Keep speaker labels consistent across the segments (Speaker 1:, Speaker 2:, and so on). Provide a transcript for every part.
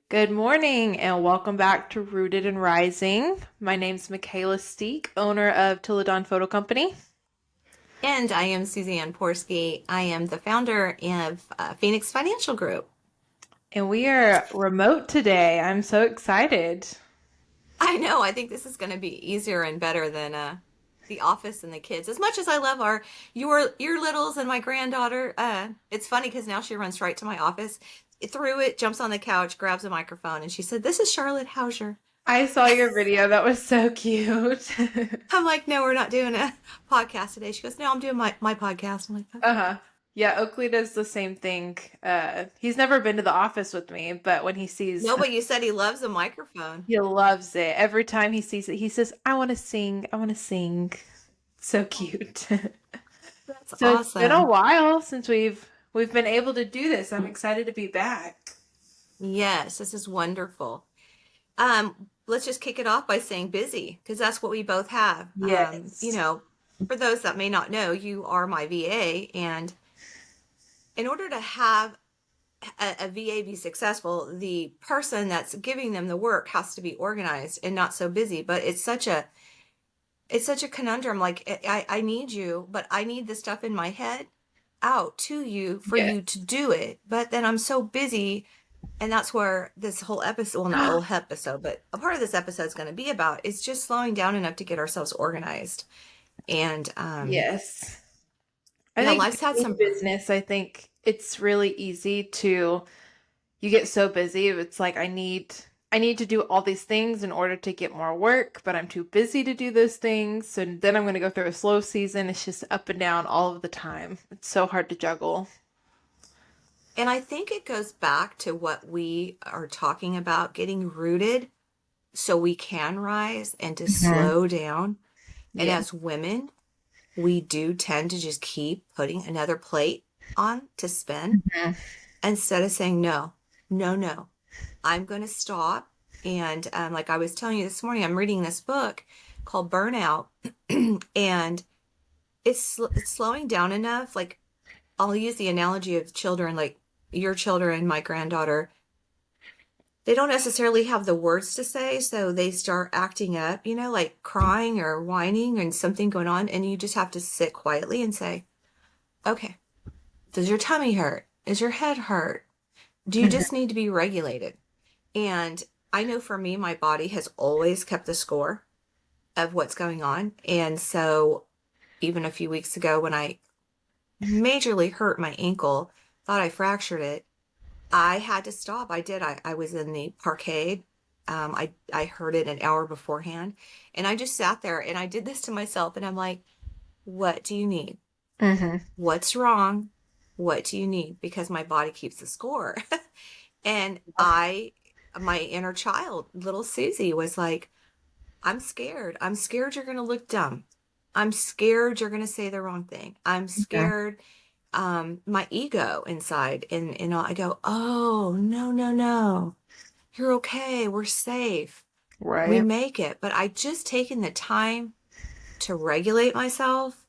Speaker 1: Good morning and welcome back to Rooted and Rising. My name's Michaela Steek, owner of Tilladon Photo Company.
Speaker 2: And I am Suzanne Porsky. I am the founder of Phoenix Financial Group.
Speaker 1: And we are remote today. I'm so excited.
Speaker 2: I know, I think this is going to be easier and better than the office and the kids. As much as I love your littles and my granddaughter, it's funny because now she runs right to my office, through it, jumps on the couch, grabs a microphone, and she said, "This is Charlotte Hauser."
Speaker 1: I saw your video. That was so cute.
Speaker 2: I'm like, "No, we're not doing a podcast today." She goes, "No, I'm doing my podcast." I'm like, "Okay."
Speaker 1: Uh-huh. Yeah, Oakley does the same thing. He's never been to the office with me, but when he sees,
Speaker 2: No, but you said he loves a microphone.
Speaker 1: he loves it. Every time he sees it, he says, I want to sing. I want to sing. So
Speaker 2: Oh,
Speaker 1: cute.
Speaker 2: that's
Speaker 1: So it's been a
Speaker 2: awesome.
Speaker 1: while since we've been able to do this. I'm excited to be back.
Speaker 2: Yes, this is wonderful. Let's just kick it off by saying busy, because that's what we both have.
Speaker 1: Yes.
Speaker 2: For those that may not know, you are my VA, and in order to have a VA be successful, the person that's giving them the work has to be organized and not so busy. But it's such a conundrum. Like I need you, but I need the stuff in my head out to you for
Speaker 1: Yeah.
Speaker 2: you to do it. But then I'm so busy. And that's where this whole episode, well, not whole episode, but a part of this episode is going to be about is just slowing down enough to get ourselves organized. And
Speaker 1: Yes. I
Speaker 2: yeah,
Speaker 1: think
Speaker 2: life's had
Speaker 1: in
Speaker 2: some,
Speaker 1: business, I think it's really easy to you get so busy. It's like I need to do all these things in order to get more work, but I'm too busy to do those things. So then I'm going to go through a slow season. It's just up and down all of the time. It's so hard to juggle.
Speaker 2: and I think it goes back to what we are talking about getting rooted so we can rise and to
Speaker 1: Mhm.
Speaker 2: slow down. And
Speaker 1: Yeah.
Speaker 2: as women, we do tend to just keep putting another plate on to spin
Speaker 1: Mhm.
Speaker 2: instead of saying, no, no, no, I'm going to stop. And like I was telling you this morning, I'm reading this book called Burnout, and it's slowing down enough. Like I'll use the analogy of children, like your children, my granddaughter. They don't necessarily have the words to say, so they start acting up, like crying or whining and something going on, and you just have to sit quietly and say, "Okay, does your tummy hurt? Is your head hurt? Do you
Speaker 1: Mhm.
Speaker 2: just need to be regulated?" And I know for me, my body has always kept the score of what's going on. And so even a few weeks ago when I majorly hurt my ankle, thought I fractured it, I had to stop. I did. I was in the parkade. I heard it an hour beforehand. And I just sat there and I did this to myself. And I'm like, what do you need?
Speaker 1: Mhm.
Speaker 2: What's wrong? What do you need? Because my body keeps the score. And my inner child, little Susie, was like, I'm scared. I'm scared you're going to look dumb. I'm scared you're going to say the wrong thing. I'm
Speaker 1: Mhm.
Speaker 2: scared, my ego inside. And I go, oh, no, no, no. You're okay. We're safe. We
Speaker 1: Right.
Speaker 2: make it. But I just taken the time to regulate myself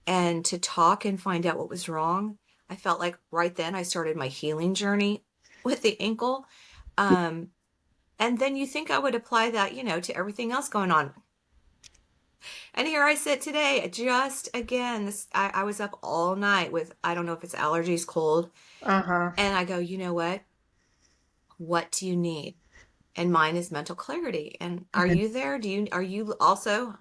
Speaker 2: and to talk and find out what was wrong. I felt like right then I started my healing journey with the ankle. Um, and then you think I would apply that, to everything else going on. And here I sit today, just again, I was up all night with, I don't know if it's allergies, cold.
Speaker 1: Uh-huh.
Speaker 2: And I go, you know what? What do you need? And mine is mental clarity. And are
Speaker 1: Mhm.
Speaker 2: you there? Are you also?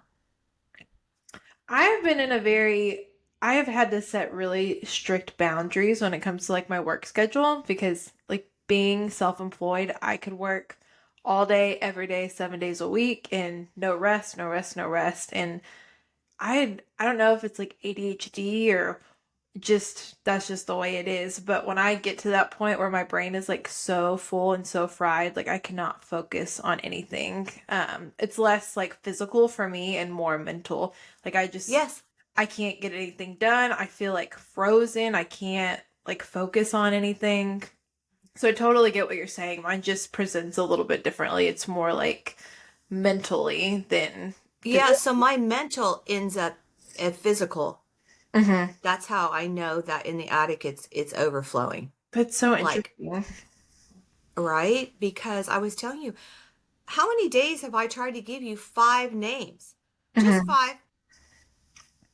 Speaker 1: I've been in a very I have had to set really strict boundaries when it comes to like my work schedule because like being self-employed, I could work all day, every day, 7 days a week and no rest, no rest, no rest. And I don't know if it's like ADHD or just that's just the way it is. But when I get to that point where my brain is like so full and so fried, like I cannot focus on anything. It's less like physical for me and more mental. Like
Speaker 2: Yes.
Speaker 1: I can't get anything done. I feel like frozen. I can't like focus on anything. So I totally get what you're saying. Mine just presents a little bit differently. It's more like mentally than
Speaker 2: Yeah.
Speaker 1: physical.
Speaker 2: So my mental ends up at physical.
Speaker 1: Hmm.
Speaker 2: That's how I know that in the attic it's overflowing.
Speaker 1: That's so
Speaker 2: Like
Speaker 1: interesting.
Speaker 2: right? Because I was telling you, how many days have I tried to give you 5 names? Just
Speaker 1: Hmm.
Speaker 2: 5.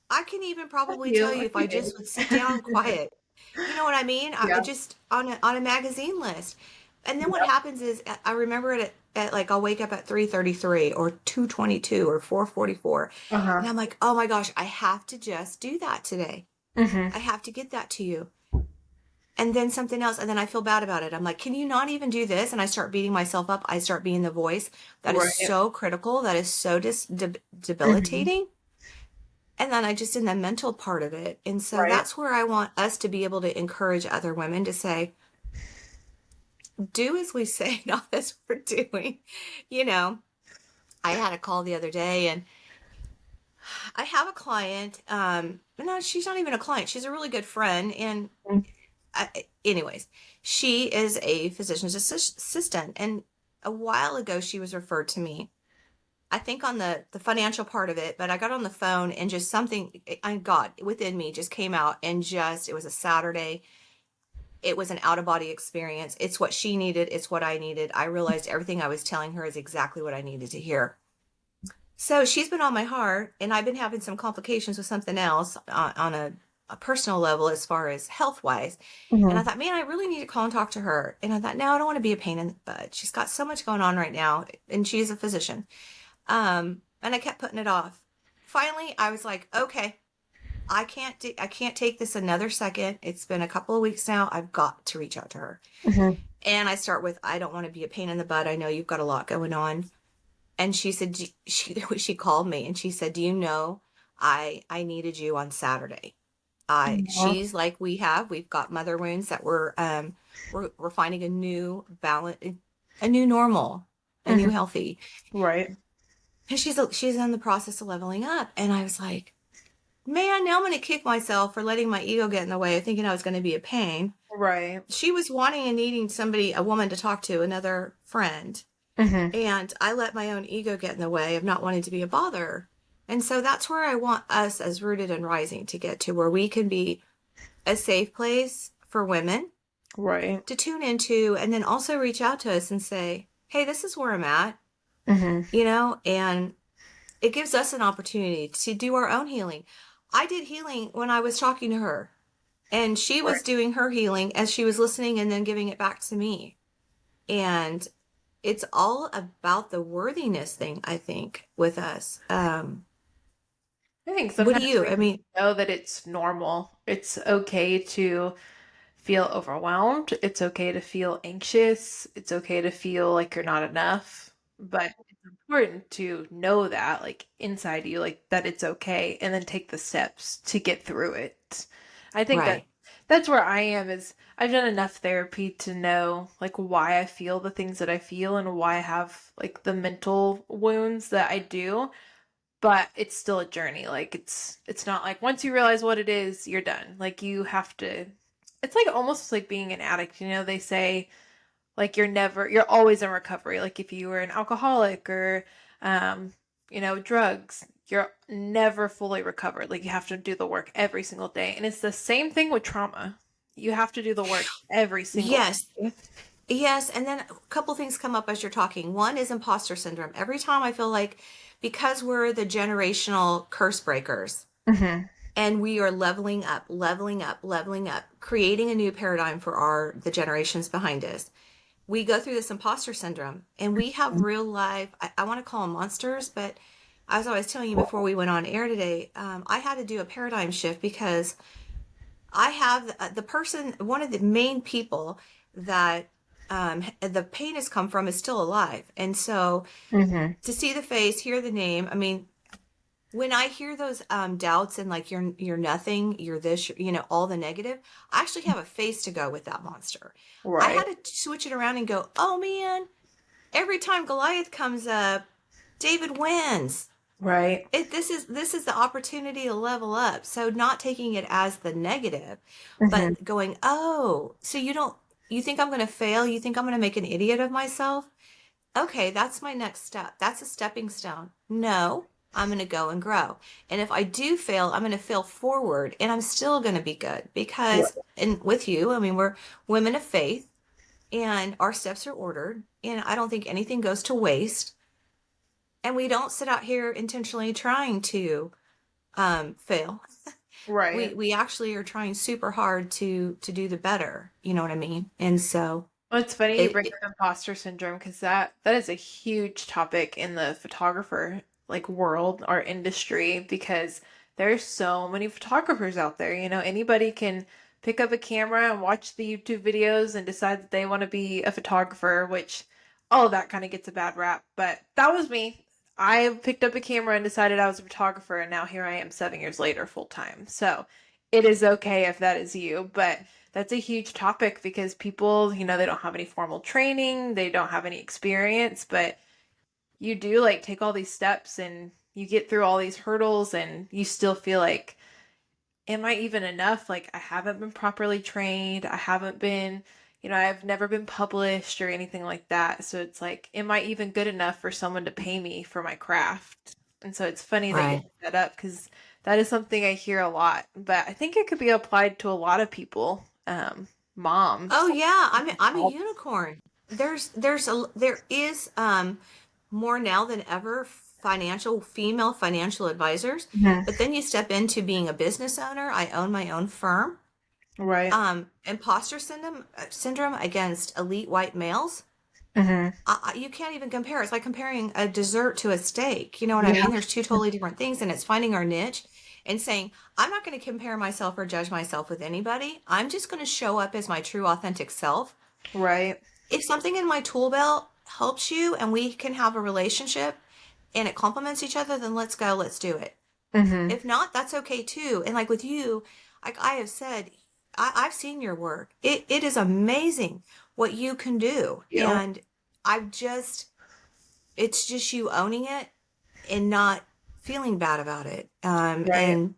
Speaker 2: I can even
Speaker 1: A
Speaker 2: probably tell
Speaker 1: few,
Speaker 2: you
Speaker 1: a
Speaker 2: if I
Speaker 1: few
Speaker 2: just would sit down
Speaker 1: days.
Speaker 2: quiet. You know what I mean? I
Speaker 1: Yeah.
Speaker 2: just on a magazine list. And then what
Speaker 1: Yeah.
Speaker 2: happens is I remember it at like I'll wake up at 3:33 or 2:22 or 4:44, and
Speaker 1: Uh-huh.
Speaker 2: I'm like, "Oh my gosh, I have to just do that today.
Speaker 1: Hmm.
Speaker 2: I have to get that to you." And then something else, and then I feel bad about it. I'm like, "Can you not even do this?" And I start beating myself up. I start being the voice. That is
Speaker 1: Right.
Speaker 2: so critical. That is so
Speaker 1: Hmm.
Speaker 2: debilitating. And then I just in the mental part of it. And so
Speaker 1: Right.
Speaker 2: that's where I want us to be able to encourage other women to say, do as we say, not as we're doing. You know, I had a call the other day and I have a client. No, she's not even a client. She's a really good friend. And anyways, she is a physician's assistant. And a while ago, she was referred to me. I think on the financial part of it, but I got on the phone and just something I got within me just came out and just it was a Saturday. It was an out of body experience. It's what she needed, it's what I needed. I realized everything I was telling her is exactly what I needed to hear. So she's been on my heart, and I've been having some complications with something else on a personal level as far as health wise. And I
Speaker 1: Hmm.
Speaker 2: thought, man, I really need to call and talk to her. And I thought, no, I don't want to be a pain in the butt. She's got so much going on right now, and she's a physician. And I kept putting it off. Finally, I was like, okay, I can't take this another second. It's been a couple of weeks now. I've got to reach out to her.
Speaker 1: Hmm.
Speaker 2: And I start with, I don't want to be a pain in the butt. I know you've got a lot going on. And she said, she called me and she said, do you know, I needed you on Saturday. She's like we've got mother wounds that we're finding a new balance, a new normal, a
Speaker 1: Hmm.
Speaker 2: new healthy.
Speaker 1: Right.
Speaker 2: And she's in the process of leveling up. And I was like, man, now I'm going to kick myself for letting my ego get in the way of thinking I was going to be a pain.
Speaker 1: Right.
Speaker 2: She was wanting and needing somebody, a woman to talk to, another friend.
Speaker 1: Hmm.
Speaker 2: And I let my own ego get in the way of not wanting to be a bother. And so that's where I want us as Rooted and Rising to get to, where we can be a safe place for women
Speaker 1: Right.
Speaker 2: to tune into and then also reach out to us and say, hey, this is where I'm at,
Speaker 1: Hmm.
Speaker 2: and it gives us an opportunity to do our own healing. I did healing when I was talking to her, and she was
Speaker 1: Right.
Speaker 2: doing her healing as she was listening and then giving it back to me. And it's all about the worthiness thing, I think, with us.
Speaker 1: I think
Speaker 2: What do
Speaker 1: sometimes
Speaker 2: you,
Speaker 1: we
Speaker 2: I mean,
Speaker 1: know that it's normal. It's okay to feel overwhelmed. It's okay to feel anxious. It's okay to feel like you're not enough. But it's important to know that, like inside you, like that it's okay, and then take the steps to get through it. I think that
Speaker 2: right,
Speaker 1: that's where I am is I've done enough therapy to know like why I feel the things that I feel and why I have like the mental wounds that I do, but it's still a journey. Like it's not like once you realize what it is, you're done. Like you have to it's like almost like being an addict, you know, they say like you're always in recovery. Like if you were an alcoholic or um, drugs, you're never fully recovered. Like you have to do the work every single day. And it's the same thing with trauma. You have to do the work every single
Speaker 2: yes,
Speaker 1: day.
Speaker 2: yes. And then a couple things come up as you're talking. One is imposter syndrome. Every time I feel like because we're the generational curse breakers
Speaker 1: Hmm.
Speaker 2: and we are leveling up, leveling up, leveling up, creating a new paradigm for the generations behind us. We go through this imposter syndrome and we have real life, I want to call them monsters, but as I was telling you before we went on air today, I had to do a paradigm shift because I have the person, one of the main people that the pain has come from is still alive. And so
Speaker 1: Hmm.
Speaker 2: to see the face, hear the name, I mean, when I hear those doubts and like you're nothing, you're this, all the negative, I actually have a face to go with that monster. I
Speaker 1: Right.
Speaker 2: had to switch it around and go, oh man, every time Goliath comes up, David wins.
Speaker 1: Right.
Speaker 2: This is the opportunity to level up. So not taking it as the negative,
Speaker 1: Hmm.
Speaker 2: but going, oh, so you think I'm going to fail? You think I'm going to make an idiot of myself? Okay, that's my next step. That's a stepping stone. No, I'm going to go and grow. And if I do fail, I'm going to fail forward and I'm still going to be good because,
Speaker 1: Right.
Speaker 2: and with you, I mean, we're women of faith. and our steps are ordered, and I don't think anything goes to waste. And we don't sit out here intentionally trying to fail. We
Speaker 1: Right.
Speaker 2: we actually are trying super hard to do the better. You know what I mean? And so
Speaker 1: Well, it's funny you
Speaker 2: it,
Speaker 1: bring
Speaker 2: it
Speaker 1: up imposter syndrome because that is a huge topic in the photographer like world or industry because there's so many photographers out there. You know, anybody can pick up a camera and watch the YouTube videos and decide that they want to be a photographer, which all of that kind of gets a bad rap. But that was me. I picked up a camera and decided I was a photographer, and now here I am 7 years later, full time. So it is okay if that is you, but that's a huge topic because people, they don't have any formal training, they don't have any experience, but you do like take all these steps and you get through all these hurdles and you still feel like, am I even enough? Like, I haven't been properly trained. I haven't been, I've never been published or anything like that. So it's like, am I even good enough for someone to pay me for my craft? And so it's funny that you
Speaker 2: right.
Speaker 1: bring that up because that is something I hear a lot, but I think it could be applied to a lot of people,
Speaker 2: Oh
Speaker 1: moms.
Speaker 2: yeah, I'm a unicorn. There is more now than ever female financial advisors.
Speaker 1: Mhm.
Speaker 2: But then you step into being a business owner. I own my own firm.
Speaker 1: Right.
Speaker 2: Imposter syndrome against elite white males.
Speaker 1: Hmm.
Speaker 2: You can't even compare. It's like comparing a dessert to a steak. You know what I
Speaker 1: Yeah.
Speaker 2: mean? There's two totally different things, and it's finding our niche and saying, I'm not going to compare myself or judge myself with anybody. I'm just going to show up as my true, authentic self.
Speaker 1: Right.
Speaker 2: If something in my tool belt helps you and we can have a relationship and it complements each other, then let's go, let's do it.
Speaker 1: Hmm.
Speaker 2: If not, that's okay too. And like with you, like I have said, I've seen your work. It is amazing what you can do.
Speaker 1: Yeah.
Speaker 2: And I've just, it's just you owning it and not feeling bad about it.
Speaker 1: Right.
Speaker 2: And,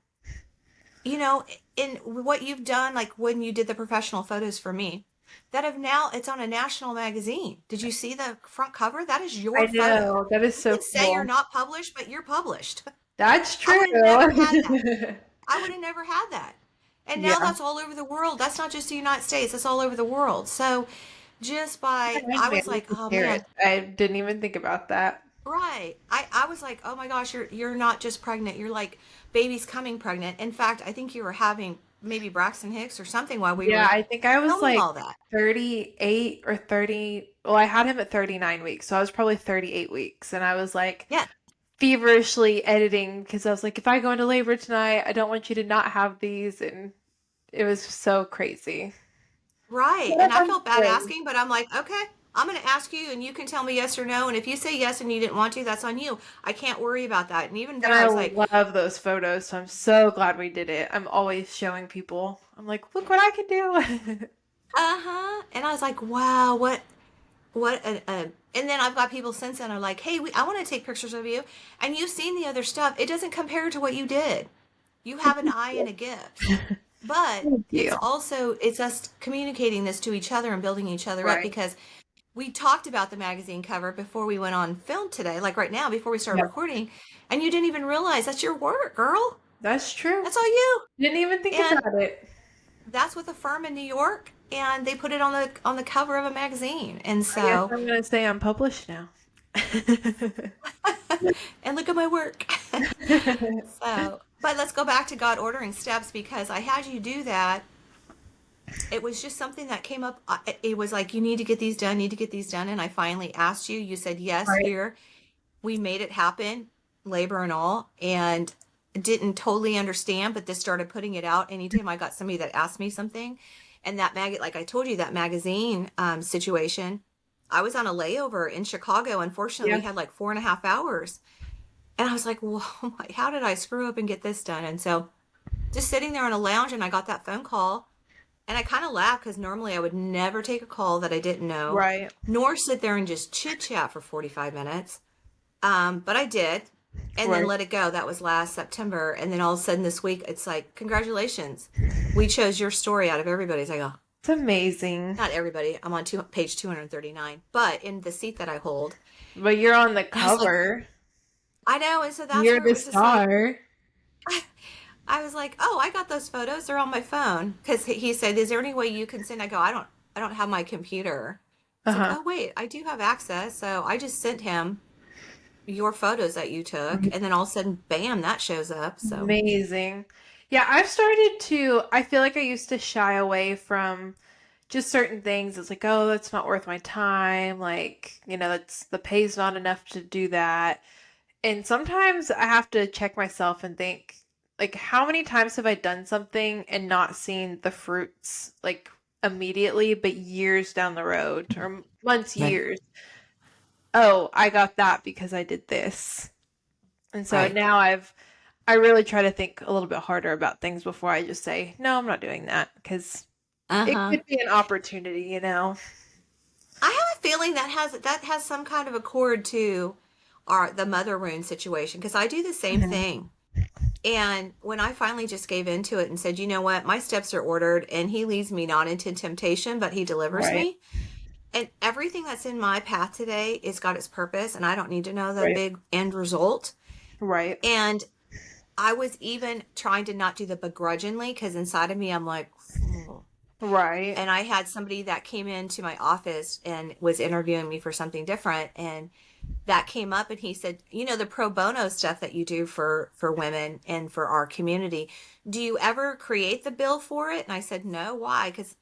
Speaker 2: you know, in what you've done, like when you did the professional photos for me, that have now, it's on a national magazine. Did you see the front cover? That is
Speaker 1: I
Speaker 2: your photo.
Speaker 1: know. That is
Speaker 2: You
Speaker 1: so
Speaker 2: can say you're
Speaker 1: cool.
Speaker 2: not published, but you're published.
Speaker 1: That's
Speaker 2: I
Speaker 1: true.
Speaker 2: would have never had that. I would have never had that. And now
Speaker 1: Yeah.
Speaker 2: that's all over the world. That's not just the United States, that's all over the world. So just by,
Speaker 1: Reminds
Speaker 2: I
Speaker 1: me,
Speaker 2: was
Speaker 1: I need
Speaker 2: like,
Speaker 1: to
Speaker 2: oh
Speaker 1: share it.
Speaker 2: man,
Speaker 1: I didn't even think about that.
Speaker 2: right. I was like, oh my gosh, you're not just pregnant. You're like baby's coming pregnant. In fact, I think you were having maybe Braxton Hicks or something while we
Speaker 1: Yeah,
Speaker 2: were
Speaker 1: I think I was
Speaker 2: filming
Speaker 1: like
Speaker 2: all that.
Speaker 1: 38 or 30. Well, I had him at 39 weeks, so I was probably 38 weeks. And I was like
Speaker 2: Yeah,
Speaker 1: feverishly editing because I was like, if I go into labor tonight, I don't want you to not have these. And it was so crazy.
Speaker 2: right.
Speaker 1: What
Speaker 2: And
Speaker 1: up
Speaker 2: I
Speaker 1: on
Speaker 2: felt bad
Speaker 1: story?
Speaker 2: asking, but I'm like, okay, I'm going to ask you and you can tell me yes or no. And if you say yes and you didn't want to, that's on you. I can't worry about that. And even
Speaker 1: And
Speaker 2: there, I
Speaker 1: I
Speaker 2: was like,
Speaker 1: love those photos, so I'm so glad we did it. I'm always showing people. I'm like, look what I can do.
Speaker 2: uh-huh. And I was like, wow, what and then I've got people since then are like, hey, I want to take pictures of you. And you've seen the other stuff. It doesn't compare to what you did. You have an eye and a gift. But
Speaker 1: Thank
Speaker 2: it's
Speaker 1: you.
Speaker 2: also it's us communicating this to each other and building each other up
Speaker 1: Right.
Speaker 2: because we talked about the magazine cover before we went on film today, like right now, before we started
Speaker 1: Yep.
Speaker 2: recording, and you didn't even realize that's your work, girl.
Speaker 1: That's true.
Speaker 2: That's all you.
Speaker 1: Didn't even think
Speaker 2: And
Speaker 1: about it.
Speaker 2: that's with a firm in New York, and they put it on the cover of a magazine. And
Speaker 1: I guess
Speaker 2: so
Speaker 1: I'm gonna say I'm published now.
Speaker 2: and look at my work. So, but let's go back to God ordering steps because I had you do that. It was just something that came up. It was like, you need to get these done, need to get these done. And I finally asked you. You said, yes,
Speaker 1: Right.
Speaker 2: here. We made it happen, labor and all. And didn't totally understand, but this started putting it out anytime I got somebody that asked me something. And that like I told you, that magazine situation, I was on a layover in Chicago. Unfortunately,
Speaker 1: Yeah.
Speaker 2: we had like 4.5 hours. And I was like, well, how did I screw up and get this done? And so just sitting there on a lounge and I got that phone call and I kind of laughed because normally I would never take a call that I didn't know,
Speaker 1: Right.
Speaker 2: nor sit there and just chit chat for 45 minutes. But I did and then
Speaker 1: Right.
Speaker 2: let it go. That was last September. And then all of a sudden this week, it's like, congratulations. We chose your story out of everybody's. I go,
Speaker 1: It's amazing.
Speaker 2: not everybody. I'm on page 239, but in the seat that I hold,
Speaker 1: But you're on the
Speaker 2: I was like,
Speaker 1: cover.
Speaker 2: I know. And so that's
Speaker 1: You're
Speaker 2: where it
Speaker 1: the
Speaker 2: was just like,
Speaker 1: star.
Speaker 2: I was like, oh, I got those photos. They're on my phone. Because he said, is there any way you can send? I go, I don't have my computer. It's like,
Speaker 1: Uh-huh.
Speaker 2: oh wait, I do have access. So I just sent him your photos that you took, and then all of a sudden, bam, that shows up. So,
Speaker 1: Amazing. Yeah, I've started to, I feel like I used to shy away from just certain things. It's like, oh, that's not worth my time. Like, that's the pay's not enough to do that. And sometimes I have to check myself and think, like, how many times have I done something and not seen the fruits, like, immediately, but years down the road or months,
Speaker 2: right,
Speaker 1: years? Oh, I got that because I did this. And so
Speaker 2: right.
Speaker 1: now I really try to think a little bit harder about things before I just say, no, I'm not doing that because it
Speaker 2: Uh-huh.
Speaker 1: could be an opportunity.
Speaker 2: I have a feeling that has some kind of accord to our the mother wound situation because I do the same
Speaker 1: Mhm.
Speaker 2: thing. And when I finally just gave into it and said, you know what, my steps are ordered and he leads me not into temptation, but he delivers
Speaker 1: Right,
Speaker 2: me. And everything that's in my path today is got its purpose and I don't need to know the
Speaker 1: right,
Speaker 2: big end result.
Speaker 1: right,
Speaker 2: And I was even trying to not do the begrudgingly because inside of me, I'm like, "Oh."
Speaker 1: right.
Speaker 2: And I had somebody that came into my office and was interviewing me for something different. And that came up and he said, you know, the pro bono stuff that you do for women and for our community, do you ever create the bill for it? And I said, no. Why? Because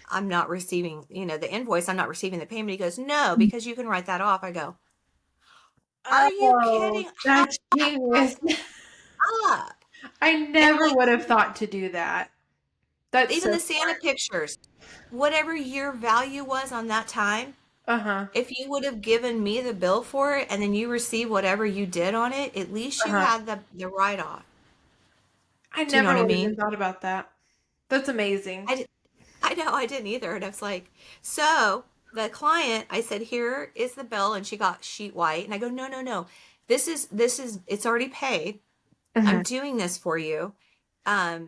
Speaker 2: I'm not receiving, the invoice. I'm not receiving the payment. He goes, no, because you can write that off. I go, are you
Speaker 1: Oh,
Speaker 2: kidding? How
Speaker 1: that's genius.
Speaker 2: up?
Speaker 1: I
Speaker 2: And I'm
Speaker 1: never
Speaker 2: like,
Speaker 1: would have thought to do that. That's
Speaker 2: even
Speaker 1: so
Speaker 2: the Santa
Speaker 1: smart.
Speaker 2: pictures, whatever your value was on that time,
Speaker 1: Uh-huh.
Speaker 2: if you would have given me the bill for it and then you receive whatever you did on it, at least you
Speaker 1: Uh-huh.
Speaker 2: had the write off.
Speaker 1: I
Speaker 2: Do you know what
Speaker 1: never
Speaker 2: I
Speaker 1: would have even
Speaker 2: mean?
Speaker 1: thought about that. That's amazing.
Speaker 2: I, di- I know I didn't either. And I was like, so the client, I said, here is the bill. And she got sheet white. And I go, no, no, no. It's already paid. I'm
Speaker 1: Mhm.
Speaker 2: doing this for you. I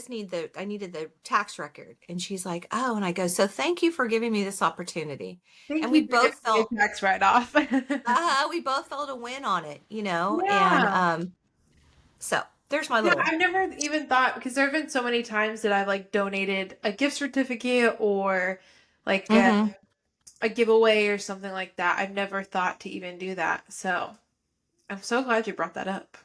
Speaker 2: needed the tax record. And she's like, oh, and I go, so thank you for giving me this opportunity.
Speaker 1: Thank
Speaker 2: And
Speaker 1: you for giving me a tax write-off.
Speaker 2: we both felt a win on it. And,
Speaker 1: Yeah.
Speaker 2: so there's my
Speaker 1: Yeah,
Speaker 2: little,
Speaker 1: I've never even thought because there have been so many times that I've like donated a gift certificate or like
Speaker 2: hmm.
Speaker 1: a giveaway or something like that. I've never thought to even do that. So I'm so glad you brought that up.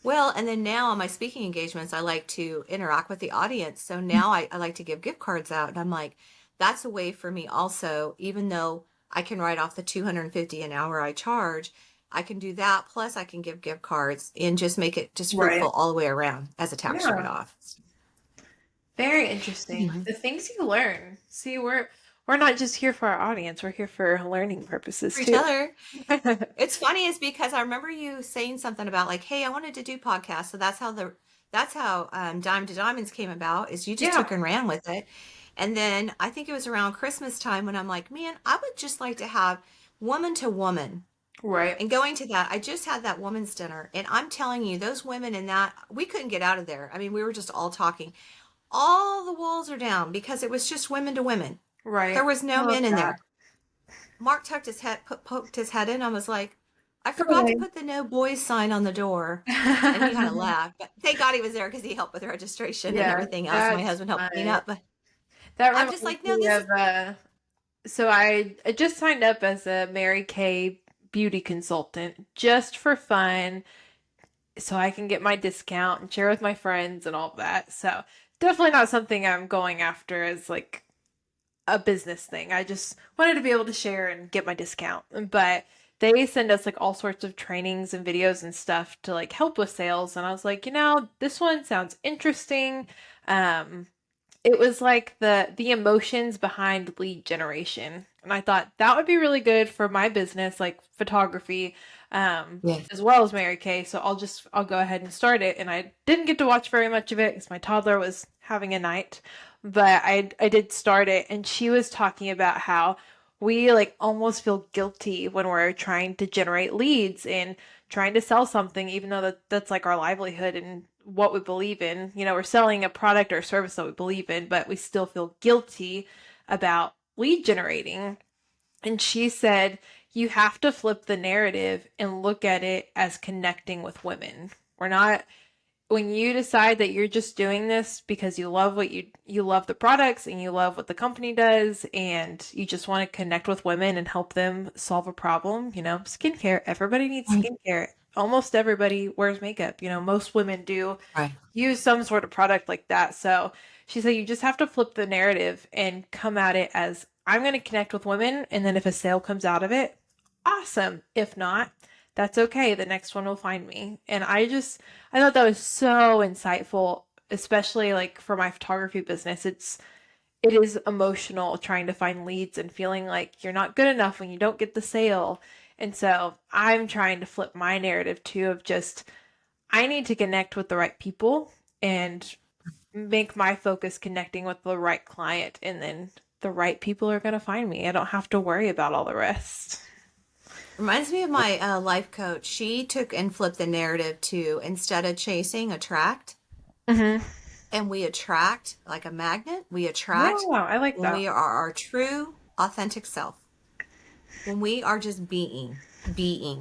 Speaker 2: Well, and then now on my speaking engagements, I like to interact with the audience. So now I like to give gift cards out. And I'm like, that's a way for me also, even though I can write off the 250 an hour I charge, I can do that. Plus I can give gift cards and just make it just
Speaker 1: Right.
Speaker 2: fruitful all the way around as a tax write
Speaker 1: Yeah.
Speaker 2: off.
Speaker 1: Very interesting.
Speaker 2: Anyway,
Speaker 1: The things you learn. See, we're not just here for our audience, we're here for learning purposes
Speaker 2: for each
Speaker 1: too.
Speaker 2: other. It's funny is because I remember you saying something about like, hey, I wanted to do podcasts. So that's how Dime to Diamonds came about is you just
Speaker 1: Yeah.
Speaker 2: took and ran with it. And then I think it was around Christmas time when I'm like, man, I would just like to have woman to woman.
Speaker 1: Right.
Speaker 2: And going to that, I just had that woman's dinner. And I'm telling you, those women in that, we couldn't get out of there. I mean, we were just all talking. All the walls are down because it was just women to women. There
Speaker 1: Right.
Speaker 2: was
Speaker 1: I
Speaker 2: no
Speaker 1: love
Speaker 2: men in
Speaker 1: that.
Speaker 2: there. Mark tucked his head, poked his head in. I was like, I forgot to
Speaker 1: Okay.
Speaker 2: put the no boys sign on the door. And he kind of laughed. But thank God he was there because he helped with the registration and
Speaker 1: Yeah,
Speaker 2: everything else. My
Speaker 1: that's
Speaker 2: husband helped clean
Speaker 1: fun.
Speaker 2: up. But
Speaker 1: That
Speaker 2: I'm just
Speaker 1: reminds
Speaker 2: like, no,
Speaker 1: me
Speaker 2: this is
Speaker 1: of so I just signed up as a Mary Kay beauty consultant just for fun so I can get my discount and share with my friends and all that. So definitely not something I'm going after as like a business thing. I just wanted to be able to share and get my discount. But they send us like all sorts of trainings and videos and stuff to like help with sales. And I was like, this one sounds interesting. Um, it was like the emotions behind lead generation. And I thought that would be really good for my business, like photography,
Speaker 2: yes.
Speaker 1: as well as Mary Kay. So I'll go ahead and start it. And I didn't get to watch very much of it because my toddler was having a night, but I did start it, and she was talking about how we like almost feel guilty when we're trying to generate leads and trying to sell something, even though that's like our livelihood and what we believe in. We're selling a product or service that we believe in, but we still feel guilty about lead generating. And she said, you have to flip the narrative and look at it as connecting with women. We're not when you decide that you're just doing this because you love what you love the products and you love what the company does and you just want to connect with women and help them solve a problem, skincare, everybody needs
Speaker 2: Right.
Speaker 1: skincare. Almost everybody wears makeup. Most women do
Speaker 2: Right.
Speaker 1: use some sort of product like that. So she said you just have to flip the narrative and come at it as I'm going to connect with women, and then if a sale comes out of it, awesome. If not, that's okay. The next one will find me. And I thought that was so insightful, especially like for my photography business. It is emotional trying to find leads and feeling like you're not good enough when you don't get the sale. And so I'm trying to flip my narrative too of just I need to connect with the right people and make my focus connecting with the right client, and then the right people are going to find me. I don't have to worry about all the rest.
Speaker 2: Reminds me of my life coach. She took and flipped the narrative to instead of chasing, attract.
Speaker 1: Hmm.
Speaker 2: And we attract like a magnet. We
Speaker 1: Yeah,
Speaker 2: attract
Speaker 1: I like
Speaker 2: when
Speaker 1: that.
Speaker 2: we are our true, authentic self. When we are just being,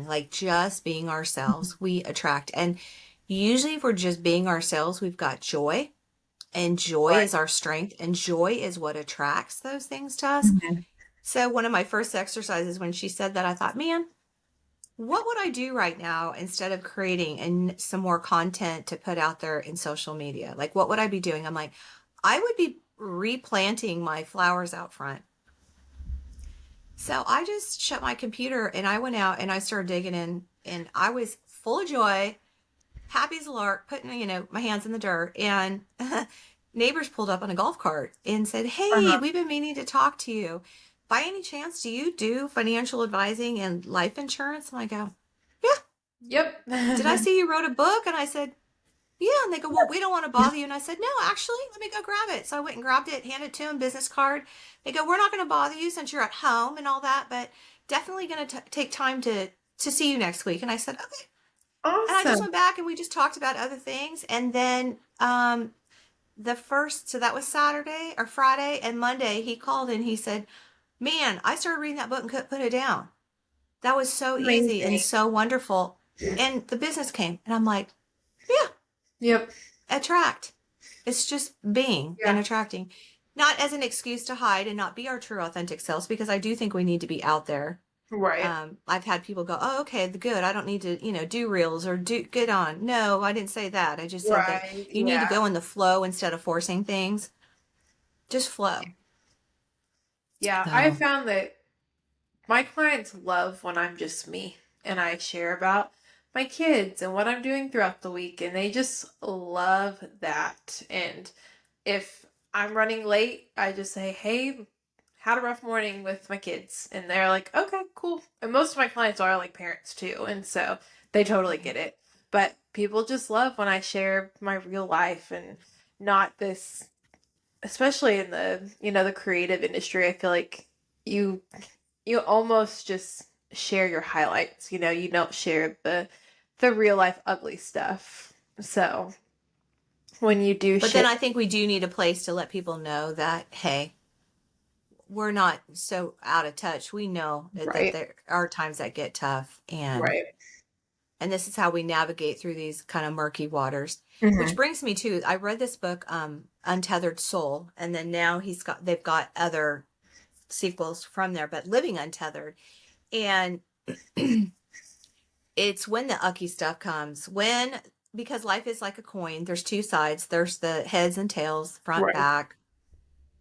Speaker 2: like just being ourselves, we attract. And usually, if we're just being ourselves, we've got joy, and joy
Speaker 1: Right.
Speaker 2: is our strength, and joy is what attracts those things to us.
Speaker 1: Mhm.
Speaker 2: So, one of my first exercises when she said that, I thought, man, what would I do right now instead of creating and some more content to put out there in social media? Like, what would I be doing? I'm like, I would be replanting my flowers out front. So I just shut my computer and I went out and I started digging in, and I was full of joy, happy as a lark, putting, my hands in the dirt. And neighbors pulled up on a golf cart and said, "Hey,
Speaker 1: Uh-huh.
Speaker 2: we've been meaning to talk to you. By any chance, do you do financial advising and life insurance?" And I go, "Yeah."
Speaker 1: Yep.
Speaker 2: "Did I see you wrote a book?" And I said, "Yeah." And they go, "Well, we don't want to bother you." And I said, "No, actually, let me go grab it." So I went and grabbed it, handed it to them, business card. They go, "We're not going to bother you since you're at home and all that, but definitely going to take time to see you next week." And I said, "Okay." And I just
Speaker 1: Awesome.
Speaker 2: went back and we just talked about other things. And then the first, so that was Saturday or Friday, and Monday he called and he said, "Man, I started reading that book and couldn't put it down. That was so easy and
Speaker 1: Amazing.
Speaker 2: so wonderful." And the business came. And I'm like, "Yeah,
Speaker 1: Yep.
Speaker 2: attract." It's just being and
Speaker 1: Yeah.
Speaker 2: attracting, not as an excuse to hide and not be our true authentic selves, because I do think we need to be out there.
Speaker 1: Right.
Speaker 2: I've had people go, "Oh, okay, good. I don't need to, do reels or do get on." No, I didn't say that. I just said that
Speaker 1: Right.
Speaker 2: you need to
Speaker 1: Yeah.
Speaker 2: go in the flow instead of forcing things. Just flow.
Speaker 1: Yeah. I
Speaker 2: So,
Speaker 1: found that my clients love when I'm just me and I share about my kids and what I'm doing throughout the week, and they just love that. And if I'm running late, I just say, "Hey, had a rough morning with my kids." And they're like, "Okay, cool." And most of my clients are like parents too, and so they totally
Speaker 2: right.
Speaker 1: get it. But people just love when I share my real life and not this, especially in the creative industry. I feel like you you almost just share your highlights. You don't share the real life ugly stuff. So when you do
Speaker 2: But
Speaker 1: share,
Speaker 2: then I think we do need a place to let people know that, hey, we're not so out of touch. We know that
Speaker 1: right,
Speaker 2: there are times that get tough,
Speaker 1: right.
Speaker 2: and this is how we navigate through these kind of murky waters. Which
Speaker 1: Hmm.
Speaker 2: brings me to, I read this book, Untethered Soul, and then now they've got other sequels from there, but Living Untethered. And it's when the ucky stuff comes, because life is like a coin. There's two sides. There's the heads and tails, front,
Speaker 1: Right.
Speaker 2: back.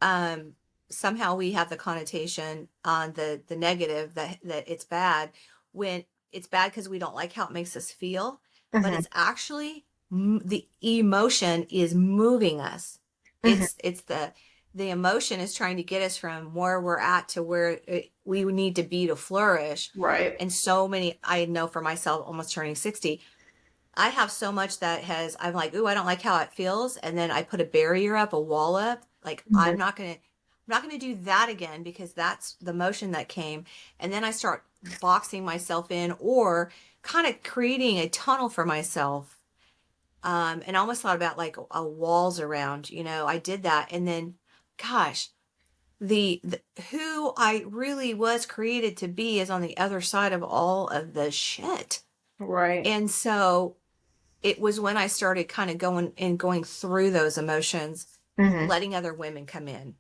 Speaker 2: Um, Somehow we have the connotation on the negative, that it's bad, when it's bad because we don't like how it makes us feel, but
Speaker 1: Hmm.
Speaker 2: it's actually the emotion is moving us.
Speaker 1: Hmm.
Speaker 2: It's the emotion is trying to get us from where we're at to where we need to be to flourish.
Speaker 1: Right.
Speaker 2: And so many, I know for myself, almost turning 60, I have so much that I'm like, "Ooh, I don't like how it feels." And then I put a barrier up, a wall up. Like,
Speaker 1: Hmm.
Speaker 2: I'm not going to do that again, because that's the motion that came. And then I start boxing myself in, or kind of creating a tunnel for myself. And I almost thought about like a walls around, I did that. And then, gosh, the who I really was created to be is on the other side of all of the shit.
Speaker 1: Right.
Speaker 2: And so it was when I started kind of going through those emotions,
Speaker 1: Hmm.
Speaker 2: letting other women come in.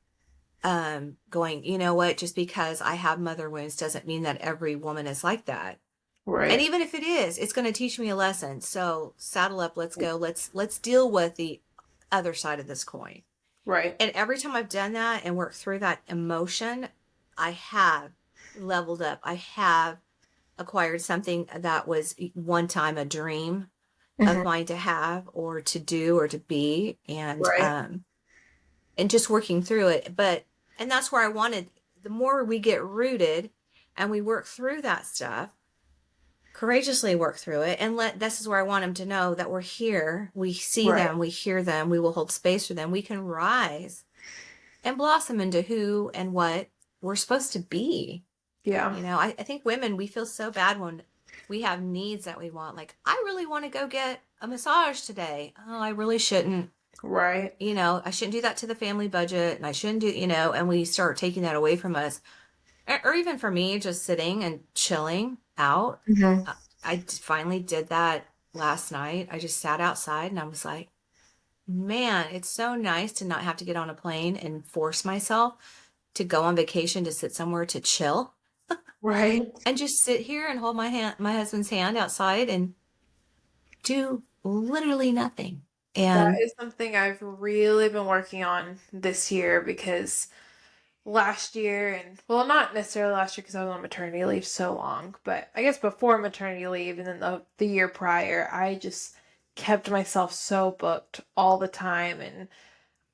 Speaker 2: Going, you know what, just because I have mother wounds doesn't mean that every woman is like that. And
Speaker 1: Right.
Speaker 2: even if it is, it's going to teach me a lesson. So saddle up, let's go. Let's deal with the other side of this coin.
Speaker 1: Right.
Speaker 2: And every time I've done that and worked through that emotion, I have leveled up. I have acquired something that was one time a dream of
Speaker 1: Hmm.
Speaker 2: mine to have or to do or to be,
Speaker 1: Right.
Speaker 2: and just working through it. But and that's where I wanted, the more we get rooted and we work through that stuff, courageously work through it, and let this is where I want them to know that we're here. We see
Speaker 1: Right.
Speaker 2: them, we hear them, we will hold space for them. We can rise and blossom into who and what we're supposed to be.
Speaker 1: Yeah.
Speaker 2: You know, I think women, we feel so bad when we have needs that we want. Like, I really want to go get a massage today. Oh, I really shouldn't.
Speaker 1: Right.
Speaker 2: You know, I shouldn't do that to the family budget, and I shouldn't do, you know, and we start taking that away from us. Or even for me, just sitting and chilling out.
Speaker 1: Hmm.
Speaker 2: I finally did that last night. I just sat outside and I was like, man, it's so nice to not have to get on a plane and force myself to go on vacation to sit somewhere to chill
Speaker 1: Right.
Speaker 2: and just sit here and hold my husband's hand outside and do literally nothing.
Speaker 1: That
Speaker 2: And
Speaker 1: is something I've really been working on this year because last year, and well, not necessarily last year because I was on maternity leave so long, but I guess before maternity leave and then the year prior, I just kept myself so booked all the time and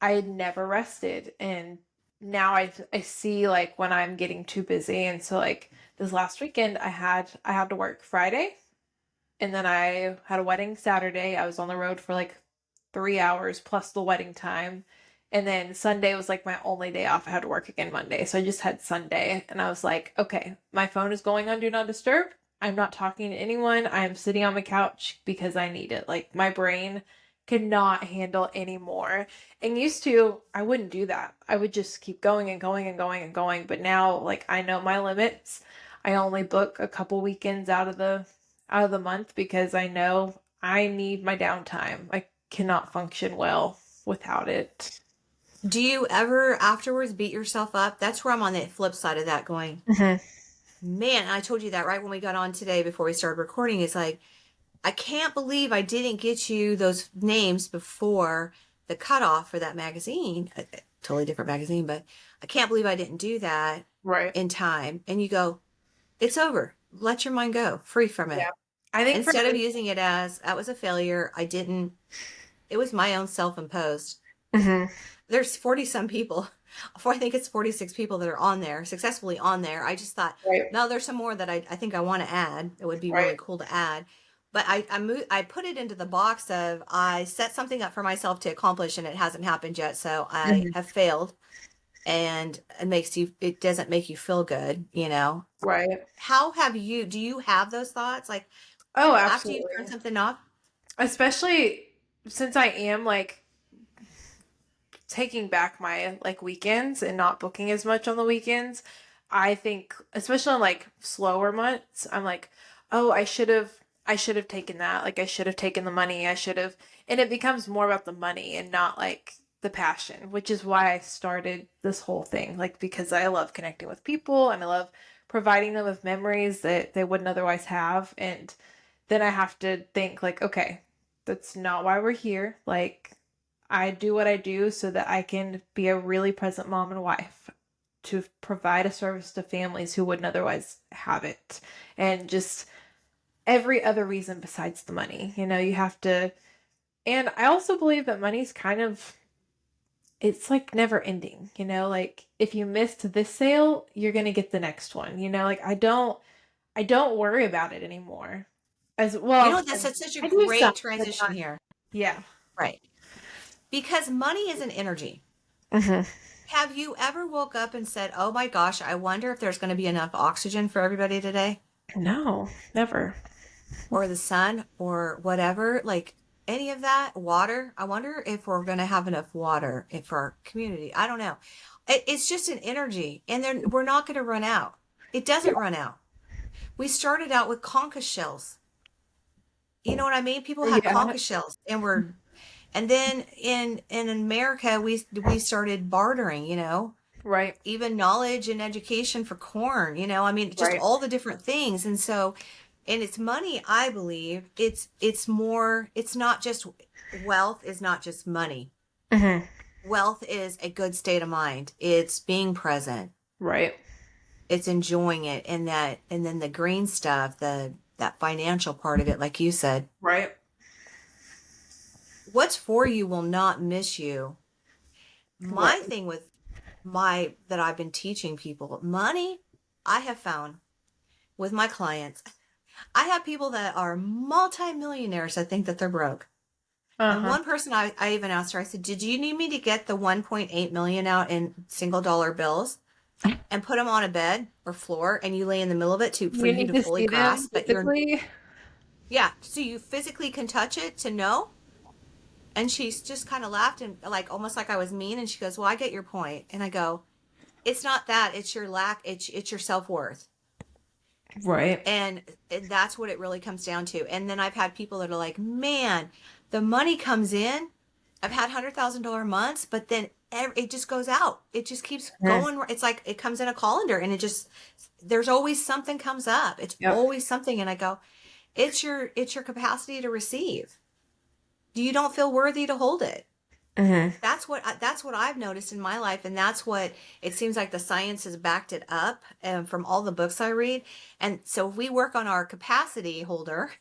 Speaker 1: I had never rested. And now I see like when I'm getting too busy. And so like this last weekend I had to work Friday and then I had a wedding Saturday. I was on the road for like 3 hours plus the wedding time. And then Sunday was like my only day off. I had to work again Monday. So I just had Sunday. And I was like, okay, my phone is going on Do Not Disturb. I'm not talking to anyone. I am sitting on my couch because I need it. Like my brain cannot handle anymore. And used to, I wouldn't do that. I would just keep going and going and going and going. But now, like, I know my limits. I only book a couple weekends out of the month because I know I need my downtime. I cannot function well without it.
Speaker 2: do you ever afterwards beat yourself up? That's where I'm on the flip side of that going,
Speaker 1: Hmm.
Speaker 2: man, I told you that right when we got on today before we started recording. It's like, I can't believe I didn't get you those names before the cutoff for that magazine. A totally different magazine, but I can't believe I didn't do that
Speaker 1: Right.
Speaker 2: in time. And you go, it's over. Let your mind go, free from
Speaker 1: Yeah.
Speaker 2: it.
Speaker 1: I think for
Speaker 2: Instead of
Speaker 1: me,
Speaker 2: using it as that was a failure, I didn't, it was my own self imposed.
Speaker 1: hmm.
Speaker 2: There's 40 some people, I think it's 46 people that are on there, successfully on there. I just thought,
Speaker 1: Right.
Speaker 2: no, there's some more that I think I want to add. It would be
Speaker 1: Right.
Speaker 2: really cool to add. But I put it into the box of I set something up for myself to accomplish and it hasn't happened yet. So I
Speaker 1: Hmm.
Speaker 2: have failed, and it doesn't make you feel good, you know?
Speaker 1: Right.
Speaker 2: Do you have those thoughts? Like
Speaker 1: Oh,
Speaker 2: after you've turned
Speaker 1: absolutely.
Speaker 2: something off?
Speaker 1: Especially since I am like taking back my like weekends and not booking as much on the weekends. I think especially on like slower months, I'm like, "Oh, I should have taken that. Like I should have taken the money. I should have." And it becomes more about the money and not like the passion, which is why I started this whole thing. Like because I love connecting with people and I love providing them with memories that they wouldn't otherwise have. And then I have to think like, okay, that's not why we're here. Like I do what I do so that I can be a really present mom and wife to provide a service to families who wouldn't otherwise have it. And just every other reason besides the money. You have to, and I also believe that money's kind of, it's like never ending, like if you missed this sale, you're going to get the next one, like I don't worry about it anymore. As
Speaker 2: You
Speaker 1: well,
Speaker 2: know, that's such a
Speaker 1: I do some,
Speaker 2: great
Speaker 1: but
Speaker 2: transition
Speaker 1: not,
Speaker 2: here.
Speaker 1: yeah.
Speaker 2: Right. Because money is an energy.
Speaker 1: Hmm.
Speaker 2: Have you ever woke up and said, "Oh my gosh, I wonder if there's going to be enough oxygen for everybody today,
Speaker 1: No, never.
Speaker 2: or the sun, or whatever?" Like any of that, water. I wonder if we're going to have enough water for our community. I don't know. It's just an energy, and then we're not going to run out. It
Speaker 1: Yeah.
Speaker 2: doesn't run out. We started out with concha shells. You know what I mean? People had
Speaker 1: Yeah.
Speaker 2: conch shells and were, and then in America we started bartering, you know,
Speaker 1: Right.
Speaker 2: even knowledge and education for corn, you know, I mean, just
Speaker 1: Right.
Speaker 2: all the different things. And so, and it's money, I believe. It's more, it's not just wealth is not just money.
Speaker 1: Hmm.
Speaker 2: Wealth is a good state of mind. It's being present.
Speaker 1: Right.
Speaker 2: It's enjoying it, and that, and then the green stuff, the that financial part of it, like you said,
Speaker 1: Right.
Speaker 2: what's for you will not miss you.
Speaker 1: Right.
Speaker 2: My thing with my that I've been teaching people, money, I have found with my clients, I have people that are multimillionaires that think that they're broke. And
Speaker 1: Uh-huh.
Speaker 2: one person, I even asked her, I said, did you need me to get the 1.8 million out in single dollar bills and put them on a bed or floor and you lay in the middle of it to for
Speaker 1: You
Speaker 2: you
Speaker 1: need
Speaker 2: to
Speaker 1: to
Speaker 2: fully
Speaker 1: see them
Speaker 2: grasp that you're,
Speaker 1: physically.
Speaker 2: yeah, so you physically can touch it to know? And she's just kind of laughed and like almost like I was mean. And she goes, well, I get your point. And I go, it's not that, it's your lack, it's your self-worth.
Speaker 1: Right.
Speaker 2: And that's what it really comes down to. And then I've had people that are like, man, the money comes in. I've had $100,000 months, but then it just goes out. It just keeps
Speaker 1: Mhm.
Speaker 2: going. It's like it comes in a colander, and it just, there's always something comes up. It's
Speaker 1: Yep.
Speaker 2: always something. And I go, it's your capacity to receive. You don't feel worthy to hold it.
Speaker 1: Hmm.
Speaker 2: That's what I've noticed in my life, and that's what it seems like the science has backed it up, from all the books I read. And so if we work on our capacity holder,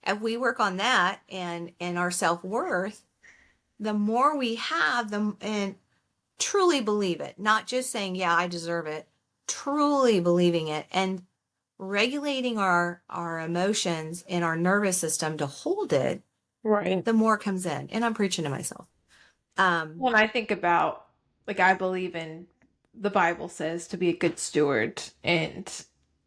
Speaker 2: if we work on that and our self-worth, the more we have them, and truly believe it, not just saying, yeah, I deserve it, truly believing it, and regulating our emotions in our nervous system to hold it,
Speaker 1: Right.
Speaker 2: the more comes in. And I'm preaching to myself. Um,
Speaker 1: When I think about, like, I believe in the Bible says to be a good steward. And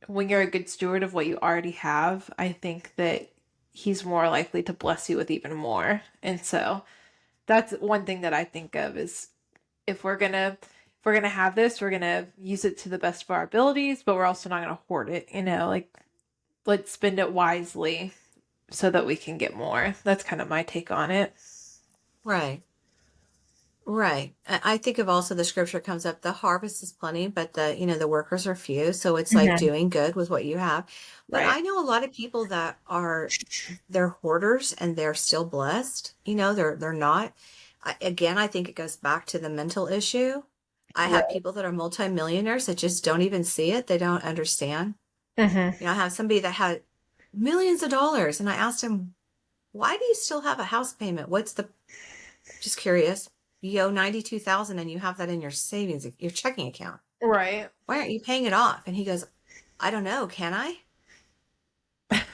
Speaker 1: when you're a good steward of what you already have, I think that he's more likely to bless you with even more. And so that's one thing that I think of is if we're gonna have this, we're gonna use it to the best of our abilities, but we're also not gonna hoard it, like let's spend it wisely so that we can get more. That's kind of my take on it.
Speaker 2: right. Right. I think of also the scripture comes up, the harvest is plenty, but the workers are few. So it's like
Speaker 1: Hmm.
Speaker 2: doing good with what you have. But
Speaker 1: Right.
Speaker 2: I know a lot of people that they're hoarders and they're still blessed. They're not. Again, I think it goes back to the mental issue. I have
Speaker 1: Right.
Speaker 2: people that are multimillionaires that just don't even see it. They don't understand.
Speaker 1: Hmm.
Speaker 2: I have somebody that had millions of dollars and I asked him, why do you still have a house payment? Just curious. You owe 92,000 and you have that in your savings, your checking account.
Speaker 1: Right.
Speaker 2: Why aren't you paying it off? And he goes, I don't know. Can I?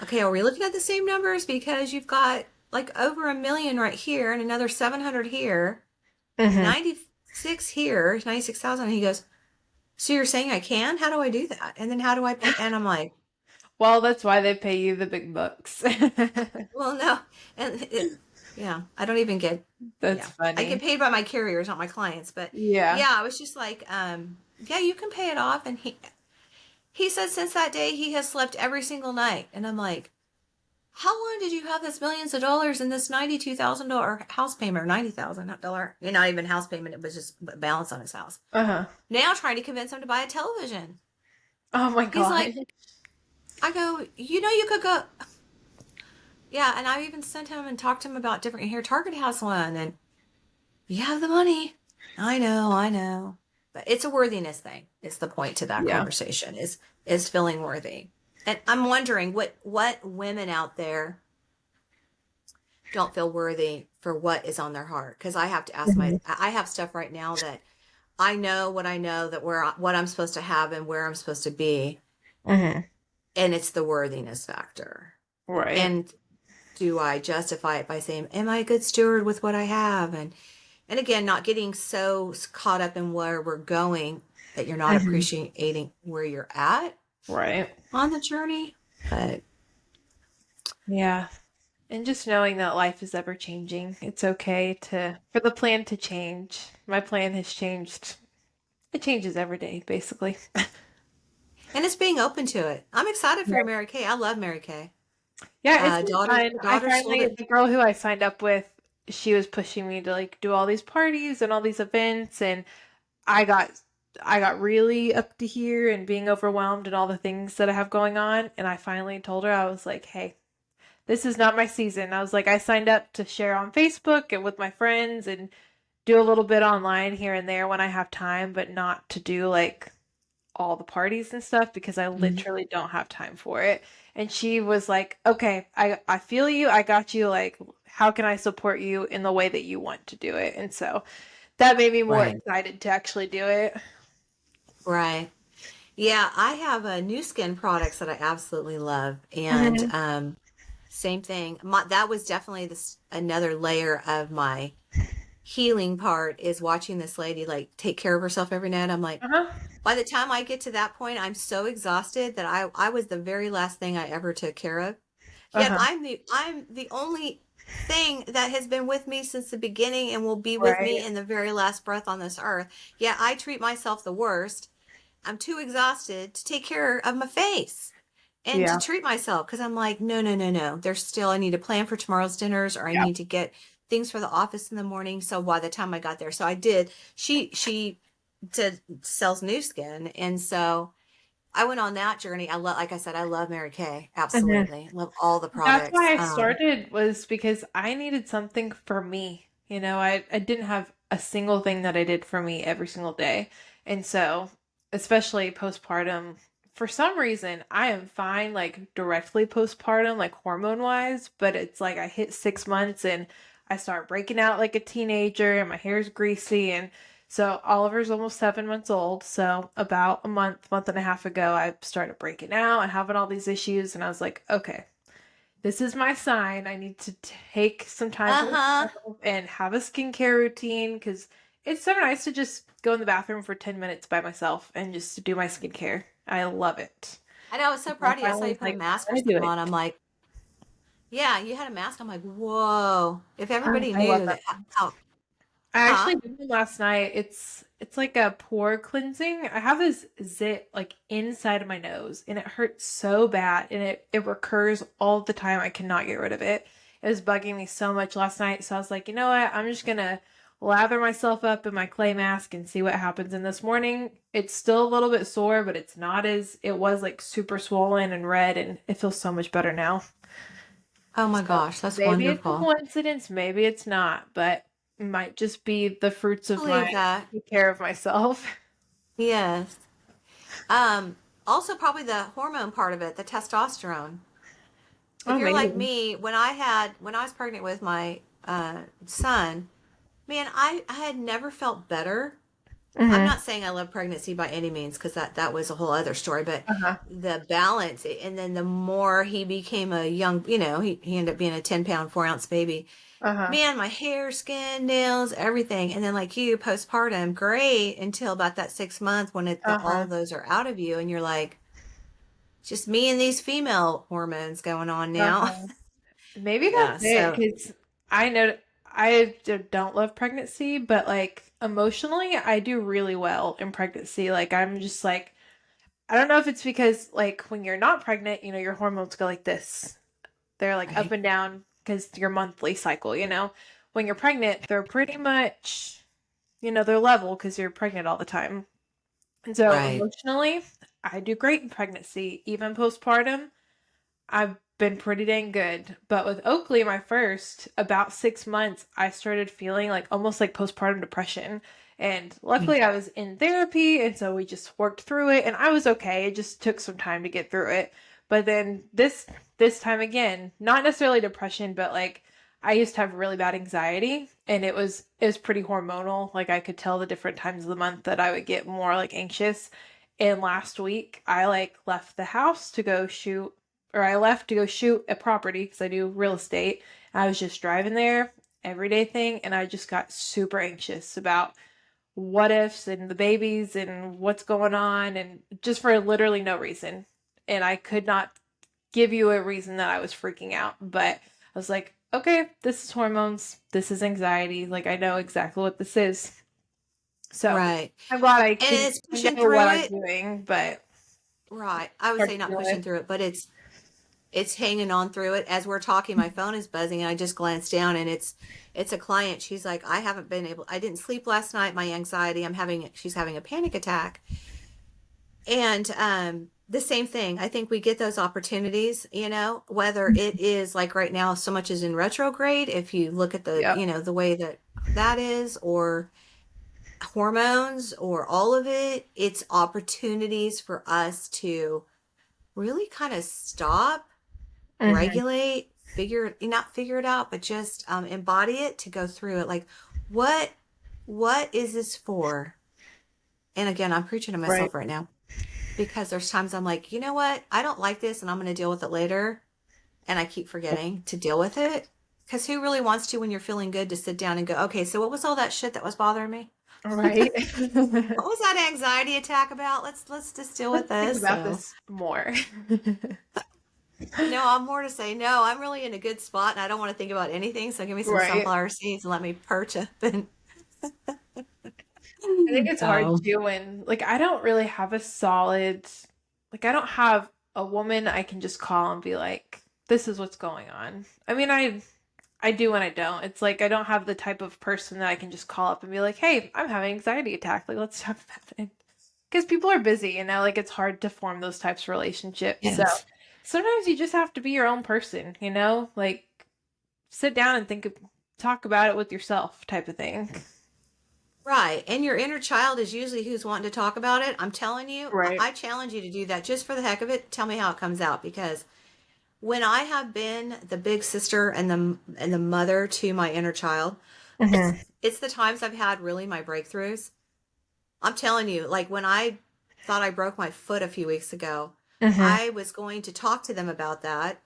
Speaker 2: Okay, are we looking at the same numbers? Because you've got like over a million right here and another 700 here,
Speaker 1: Hmm.
Speaker 2: 96 here, 96,000. And he goes, so you're saying I can? How do I do that? And then how do I pay? And I'm like,
Speaker 1: Well, that's why they pay you the big bucks.
Speaker 2: well, no. And yeah, I don't even get,
Speaker 1: That's
Speaker 2: yeah, I get
Speaker 1: funny.
Speaker 2: paid by my carriers, not my clients. But
Speaker 1: Yeah.
Speaker 2: yeah, I was just like, yeah, you can pay it off. And he said since that day he has slept every single night. And I'm like, how long did you have this millions of dollars in this $92,000 house payment, or $90,000? Not even house payment, it was just balance on his house.
Speaker 1: Uh-huh.
Speaker 2: Now trying to convince him to buy a television.
Speaker 1: Oh my
Speaker 2: He's
Speaker 1: God.
Speaker 2: like, I go, you could go. Yeah, and I even sent him and talked to him about different, here, Target has one, and you have the money. I know. But it's a worthiness thing. It's the point to that
Speaker 1: Yeah.
Speaker 2: conversation is feeling worthy. And I'm wondering what women out there don't feel worthy for what is on their heart. Because I have to ask
Speaker 1: Hmm.
Speaker 2: I have stuff right now that I know what I know, that what I'm supposed to have and where I'm supposed to be.
Speaker 1: Hmm.
Speaker 2: And it's the worthiness factor.
Speaker 1: Right.
Speaker 2: And do I justify it by saying, am I a good steward with what I have? And again, not getting so caught up in where we're going that you're not
Speaker 1: Hmm.
Speaker 2: appreciating where you're at
Speaker 1: Right.
Speaker 2: on the journey. But
Speaker 1: Yeah. And just knowing that life is ever changing. It's okay for the plan to change. My plan has changed. It changes every day, basically.
Speaker 2: and it's being open to it. I'm excited for your
Speaker 1: Right.
Speaker 2: Mary Kay. I love Mary Kay.
Speaker 1: Yeah, it's been
Speaker 2: Daughter
Speaker 1: fun. I
Speaker 2: daughter sold
Speaker 1: finally,
Speaker 2: it.
Speaker 1: the girl who I signed up with, she was pushing me to like do all these parties and all these events, and I got I got really up to here and being overwhelmed and all the things that I have going on, and I finally told her, I was like, "Hey, this is not my season." I was like, I signed up to share on Facebook and with my friends and do a little bit online here and there when I have time, but not to do like all the parties and stuff because I
Speaker 2: Mhm.
Speaker 1: literally don't have time for it. And she was like, "Okay, I feel you. I got you. Like, how can I support you in the way that you want to do it?" And so that made me more
Speaker 2: Right.
Speaker 1: excited to actually do it.
Speaker 2: Right. Yeah, I have new skin products that I absolutely love, and
Speaker 1: Mhm.
Speaker 2: same thing. That was definitely this another layer of my healing part is watching this lady like take care of herself every night. I'm like,
Speaker 1: Uh-huh.
Speaker 2: by the time I get to that point, I'm so exhausted that I was the very last thing I ever took care of. Yet
Speaker 1: Uh-huh.
Speaker 2: I'm the only thing that has been with me since the beginning and will be with
Speaker 1: Right.
Speaker 2: me in the very last breath on this earth. Yet I treat myself the worst. I'm too exhausted to take care of my face and to
Speaker 1: Yeah.
Speaker 2: treat myself because I'm like, no, no, no, no. There's still, I need to plan for tomorrow's dinners or I
Speaker 1: Yeah.
Speaker 2: need to get things for the office in the morning. So by the time I got there, so I did, she did sells new skin. And so I went on that journey. I love, like I said, I love Mary Kay. Absolutely. Love all the
Speaker 1: That's
Speaker 2: products.
Speaker 1: why I started was because I needed something for me. You know, I didn't have a single thing that I did for me every single day. And so, especially postpartum, for some reason, I am fine like directly postpartum, like hormone wise, but it's like I hit 6 months and I start breaking out like a teenager and my hair's greasy. And so Oliver's almost 7 months old. So about a month and a half ago, I started breaking out and having all these issues. And I was like, okay, this is my sign. I need to take some time for
Speaker 2: Uh-huh.
Speaker 1: myself and have a skincare routine because it's so nice to just go in the bathroom for 10 minutes by myself and just to do my skincare. I love it.
Speaker 2: I know. I was so
Speaker 1: I
Speaker 2: proud of you. I saw
Speaker 1: finally
Speaker 2: you
Speaker 1: was
Speaker 2: put a
Speaker 1: like,
Speaker 2: mask
Speaker 1: I'm
Speaker 2: or
Speaker 1: gonna do
Speaker 2: something
Speaker 1: it.
Speaker 2: on. I'm like, yeah, you had a mask. I'm like, whoa. If everybody
Speaker 1: I love
Speaker 2: knew
Speaker 1: that.
Speaker 2: that, how,
Speaker 1: I
Speaker 2: huh?
Speaker 1: actually did one last night. It's like a pore cleansing. I have this zit like inside of my nose and it hurts so bad and it recurs all the time. I cannot get rid of it. It was bugging me so much last night. So I was like, you know what? I'm just gonna lather myself up in my clay mask and see what happens. And this morning it's still a little bit sore, but it's not as it was like super swollen and red and it feels so much better now.
Speaker 2: Oh my
Speaker 1: So
Speaker 2: gosh, that's
Speaker 1: maybe it's a
Speaker 2: wonderful.
Speaker 1: coincidence, maybe it's not, but it might just be the fruits of my
Speaker 2: Believe that.
Speaker 1: taking care of myself.
Speaker 2: Yes. Um, Also probably the hormone part of it, the testosterone. If
Speaker 1: Oh,
Speaker 2: you're like
Speaker 1: maybe.
Speaker 2: me, when I was pregnant with my son, man, I had never felt better. I'm
Speaker 1: Hmm.
Speaker 2: not saying I love pregnancy by any means because that was a whole other story, but
Speaker 1: Uh-huh.
Speaker 2: the balance and then the more he became a young, he ended up being a 10 pound, 4 ounce baby.
Speaker 1: Uh-huh.
Speaker 2: Man, my hair, skin, nails, everything. And then like you, postpartum, great until about that 6 month when all
Speaker 1: Uh-huh.
Speaker 2: those are out of you and you're like, just me and these female hormones going on now.
Speaker 1: Uh-huh. Maybe
Speaker 2: Yeah,
Speaker 1: that's it,
Speaker 2: so
Speaker 1: because I know don't love pregnancy, but like emotionally, I do really well in pregnancy. Like I'm just like I don't know if it's because like when you're not pregnant, you know, your hormones go like this. They're like up
Speaker 2: right,
Speaker 1: and down because your monthly cycle, you know. When you're pregnant, they're pretty much, you know, they're level because you're pregnant all the time. And so
Speaker 2: right.
Speaker 1: emotionally, I do great in pregnancy, even postpartum. I've been pretty dang good. But with Oakley, my first, about 6 months, I started feeling like almost like postpartum depression. And
Speaker 2: Mm.
Speaker 1: luckily, I was in therapy. And so we just worked through it. And I was okay. It just took some time to get through it. But then this time again, not necessarily depression, but like I used to have really bad anxiety and it was pretty hormonal. Like I could tell the different times of the month that I would get more like anxious. And last week I like left the house to go shoot or I left to go shoot a property because I do real estate. I was just driving there, everyday thing, and I just got super anxious about what ifs and the babies and what's going on, and just for literally no reason. And I could not give you a reason that I was freaking out, but I was like, okay, this is hormones, this is anxiety. Like, I know exactly what this is. So
Speaker 2: Right.
Speaker 1: I'm glad I
Speaker 2: And
Speaker 1: can
Speaker 2: it's pushing
Speaker 1: know what
Speaker 2: through
Speaker 1: I'm
Speaker 2: it.
Speaker 1: doing, but
Speaker 2: Right. I would
Speaker 1: hard
Speaker 2: say
Speaker 1: to
Speaker 2: not
Speaker 1: deal
Speaker 2: pushing
Speaker 1: with.
Speaker 2: through it, but It's hanging on through it. As we're talking, my phone is buzzing, and I just glanced down, and it's a client. She's like, I didn't sleep last night. My anxiety, she's having a panic attack. And the same thing. I think we get those opportunities, whether it is like right now, so much is in retrograde. If you look at
Speaker 1: Yep.
Speaker 2: the way that is, or hormones, or all of it, it's opportunities for us to really kind of stop,
Speaker 1: Hmm.
Speaker 2: regulate, not figure it out, but just embody it, to go through it. Like, what, what is this for? And again, I'm preaching to
Speaker 1: Right.
Speaker 2: myself right now, because there's times I'm like, you know what? I don't like this, and I'm going to deal with it later. And I keep forgetting to deal with it. Because who really wants to, when you're feeling good, to sit down and go, okay, so what was all that shit that was bothering me?
Speaker 1: Right.
Speaker 2: What was that anxiety attack about? Let's just deal with
Speaker 1: Let's think
Speaker 2: this.
Speaker 1: about
Speaker 2: So
Speaker 1: this more.
Speaker 2: no, I'm more to say no. I'm really in a good spot, and I don't want to think about anything. So give me some
Speaker 1: Right.
Speaker 2: sunflower seeds and let me perch up. And
Speaker 1: I think it's hard
Speaker 2: so
Speaker 1: too when like I don't really have a solid like I don't have a woman I can just call and be like, this is what's going on. I mean, I do and I don't. It's like I don't have the type of person that I can just call up and be like, "Hey, I'm having anxiety attack. Like, let's talk about it." Because people are busy, like it's hard to form those types of relationships. So
Speaker 2: yes,
Speaker 1: sometimes you just have to be your own person, like sit down and talk about it with yourself, type of thing.
Speaker 2: right. And your inner child is usually who's wanting to talk about it. I'm telling you,
Speaker 1: Right.
Speaker 2: I challenge you to do that just for the heck of it. Tell me how it comes out, because when I have been the big sister and the mother to my inner child,
Speaker 1: Mm-hmm.
Speaker 2: it's the times I've had really my breakthroughs. I'm telling you, like when I thought I broke my foot a few weeks ago,
Speaker 1: Mm-hmm.
Speaker 2: I was going to talk to them about that,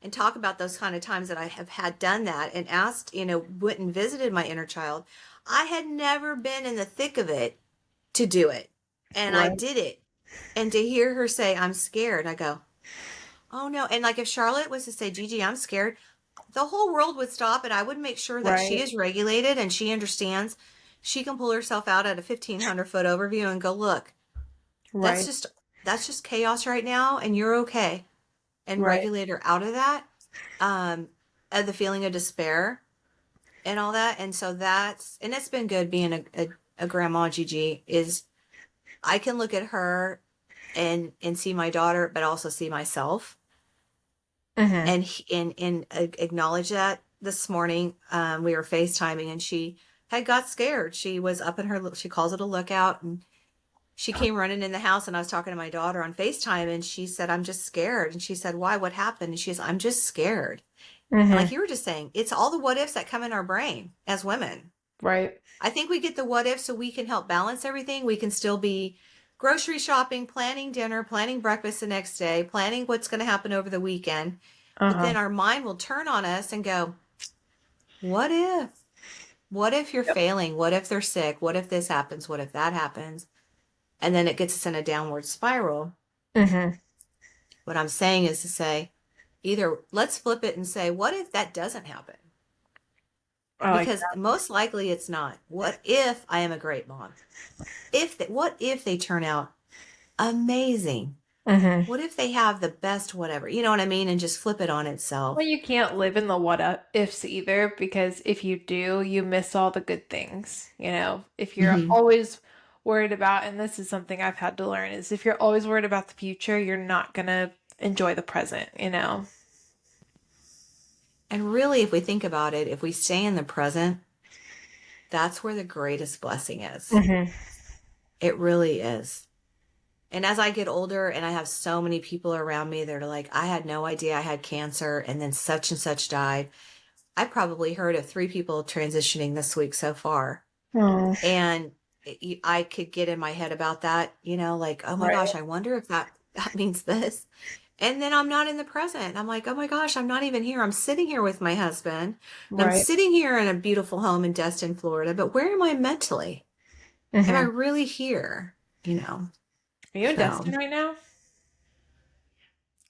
Speaker 2: and talk about those kind of times that I have had done that, and asked, went and visited my inner child. I had never been in the thick of it to do it. And I
Speaker 1: Right.
Speaker 2: did it. And to hear her say, I'm scared, I go, oh no. And like if Charlotte was to say, Gigi, I'm scared, the whole world would stop, and I would make sure that she
Speaker 1: Right.
Speaker 2: is regulated and she understands. She can pull herself out at a 1,500-foot overview and go, look, that's
Speaker 1: Right.
Speaker 2: just that's just chaos right now, and you're okay. And
Speaker 1: Right.
Speaker 2: regulate her out of that, um, of the feeling of despair and all that. And so it's been good being a grandma. Gigi is, I can look at her and see my daughter, but also see myself,
Speaker 1: Mm-hmm.
Speaker 2: and acknowledge that. This morning, we were FaceTiming, and she had got scared. She was up in her, she calls it a lookout, and she came running in the house, and I was talking to my daughter on FaceTime, and she said, I'm just scared. And she said, why? What happened? And she says, I'm just scared. And like
Speaker 1: Mm-hmm.
Speaker 2: you were just saying, it's all the what ifs that come in our brain as women.
Speaker 1: Right.
Speaker 2: I think we get the what if so we can help balance everything. We can still be grocery shopping, planning dinner, planning breakfast the next day, planning what's going to happen over the weekend. But
Speaker 1: Uh-huh.
Speaker 2: then our mind will turn on us and go, what if? What if you're
Speaker 1: Yep.
Speaker 2: failing? What if they're sick? What if this happens? What if that happens? And then it gets us in a downward spiral.
Speaker 1: Mm-hmm.
Speaker 2: What I'm saying is to say, either let's flip it and say, what if that doesn't happen?
Speaker 1: I like
Speaker 2: Because most likely it's not. What if I am a great mom? What if they turn out amazing?
Speaker 1: that. Mm-hmm.
Speaker 2: What if they have the best whatever? You know what I mean? And just flip it on
Speaker 1: Well,
Speaker 2: itself.
Speaker 1: you can't live in the ifs either because if you do, you miss all the good things. If you're
Speaker 2: Hmm.
Speaker 1: always worried about, and this is something I've had to learn, is if you're always worried about the future, you're not gonna enjoy the present.
Speaker 2: And really, if we think about it, if we stay in the present, that's where the greatest blessing is.
Speaker 1: Mm-hmm.
Speaker 2: It really is. And as I get older, and I have so many people around me that are like, I had no idea I had cancer, and then such and such died. I probably heard of 3 people transitioning this week so far.
Speaker 1: Oh,
Speaker 2: And I could get in my head about that, like, oh my
Speaker 1: right,
Speaker 2: gosh, I wonder if that means this. And then I'm not in the present. I'm like, oh my gosh, I'm not even here. I'm sitting here with my husband, and I'm
Speaker 1: right.
Speaker 2: sitting here in a beautiful home in Destin, Florida. But where am I mentally? Am I
Speaker 1: Mm-hmm.
Speaker 2: really here? You know,
Speaker 1: Are you in
Speaker 2: so
Speaker 1: Destin right now?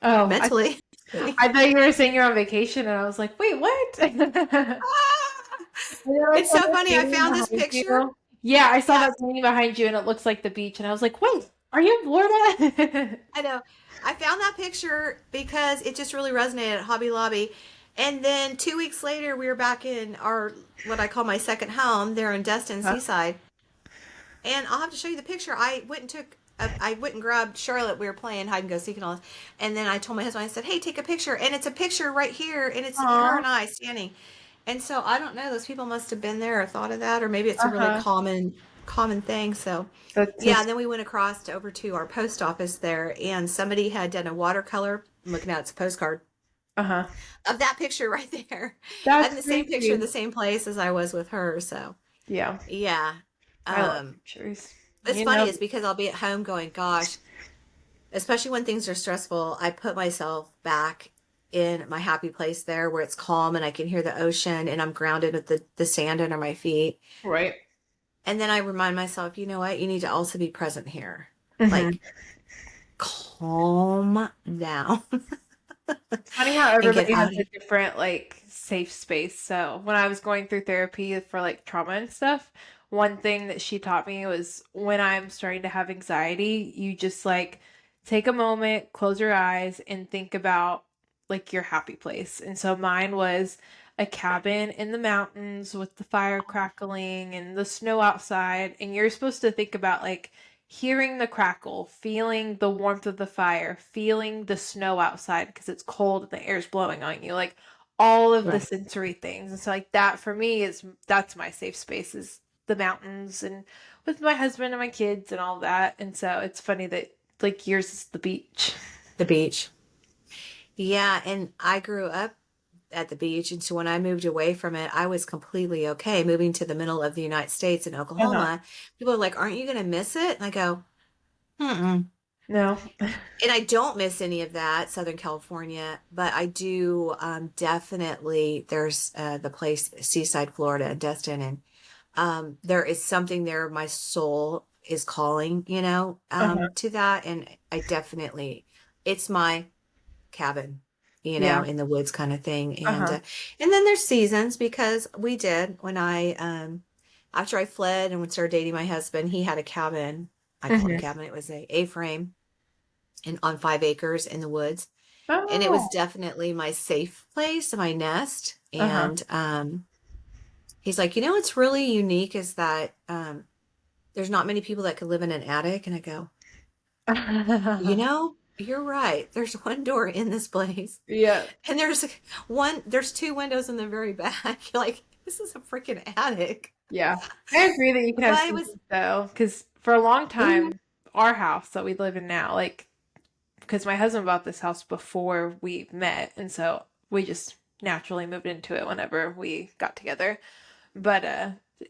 Speaker 1: Oh, I
Speaker 2: mentally.
Speaker 1: I thought you were saying you're on vacation, and I was like, wait, what? And then I
Speaker 2: It's
Speaker 1: saw
Speaker 2: so
Speaker 1: that
Speaker 2: funny. I
Speaker 1: painting
Speaker 2: found this
Speaker 1: behind
Speaker 2: picture.
Speaker 1: you. Yeah, I saw
Speaker 2: Yeah,
Speaker 1: that painting behind you, and it looks like the beach, and I was like, wait. Are you in Florida?
Speaker 2: I know. I found that picture because it just really resonated at Hobby Lobby. And then 2 weeks later, we were back in our, what I call my second home there in Destin,
Speaker 1: Huh?
Speaker 2: Seaside. And I'll have to show you the picture. I went and grabbed Charlotte. We were playing hide and go seek and all this. And then I told my husband, I said, hey, take a picture. And it's a picture right here. And it's her
Speaker 1: Aw.
Speaker 2: and I standing. And so I don't know, those people must have been there or thought of that, or maybe it's a really
Speaker 1: Uh-huh.
Speaker 2: common thing. So
Speaker 1: That's so
Speaker 2: yeah, and then we went across to, over to our post office there, and somebody had done a watercolor. I'm looking at it's a postcard
Speaker 1: uh-huh.
Speaker 2: of that picture right there. I'm
Speaker 1: That's
Speaker 2: the same picture in the
Speaker 1: crazy.
Speaker 2: same place as I was with her. So
Speaker 1: Yeah.
Speaker 2: yeah.
Speaker 1: I love
Speaker 2: Um,
Speaker 1: pictures.
Speaker 2: it's
Speaker 1: You
Speaker 2: funny
Speaker 1: know,
Speaker 2: is because I'll be at home going, gosh, especially when things are stressful, I put myself back in my happy place there where it's calm and I can hear the ocean and I'm grounded with the sand under my feet.
Speaker 1: right.
Speaker 2: And then I remind myself, you know what? You need to also be present here.
Speaker 1: Hmm.
Speaker 2: Like, calm down
Speaker 1: It's funny how
Speaker 2: and get
Speaker 1: everybody has
Speaker 2: out of
Speaker 1: a different like safe space. So when I was going through therapy for like trauma and stuff, one thing that she taught me was when I'm starting to have anxiety, you just like take a moment, close your eyes, and think about like your happy place. And so mine was a cabin in the mountains with the fire crackling and the snow outside. And you're supposed to think about like hearing the crackle, feeling the warmth of the fire, feeling the snow outside because it's cold and the air's blowing on you, like all of the
Speaker 2: right.
Speaker 1: sensory things. And so like that for me is that's my safe space is the mountains and with my husband and my kids and all that. And so it's funny that like yours is the beach.
Speaker 2: The beach. Yeah, and I grew up at the beach, and so when I moved away from it, I was completely okay moving to the middle of the United States in
Speaker 1: Uh-huh.
Speaker 2: Oklahoma. People are like, "Aren't you going to miss it?" And I go, "Hmm."
Speaker 1: No.
Speaker 2: And I don't miss any of that, Southern California, but I do definitely. There's the place, Seaside, Florida, Destin, and there is something there. My soul is calling,
Speaker 1: Uh-huh.
Speaker 2: to that, and I definitely, it's my cabin,
Speaker 1: Yeah.
Speaker 2: in the woods kind of thing.
Speaker 1: Uh-huh.
Speaker 2: And then there's seasons because we did when I after I fled and started dating my husband, he had a cabin. I call it a
Speaker 1: Hmm.
Speaker 2: cabin. It was a A-frame and on 5 acres in the woods. And it was
Speaker 1: Oh.
Speaker 2: definitely my safe place, my nest.
Speaker 1: Uh-huh.
Speaker 2: And he's like, what's really unique is that there's not many people that could live in an attic. And I go, you're right. There's one door in this place.
Speaker 1: Yeah.
Speaker 2: And there's two windows in the very back. You're like, this is a freaking attic.
Speaker 1: Yeah. I agree that you can have
Speaker 2: But it was,
Speaker 1: seasons though, because for a long
Speaker 2: mhm,
Speaker 1: time, our house that we live in now, like, because my husband bought this house before we met, and so we just naturally moved into it whenever we got together. But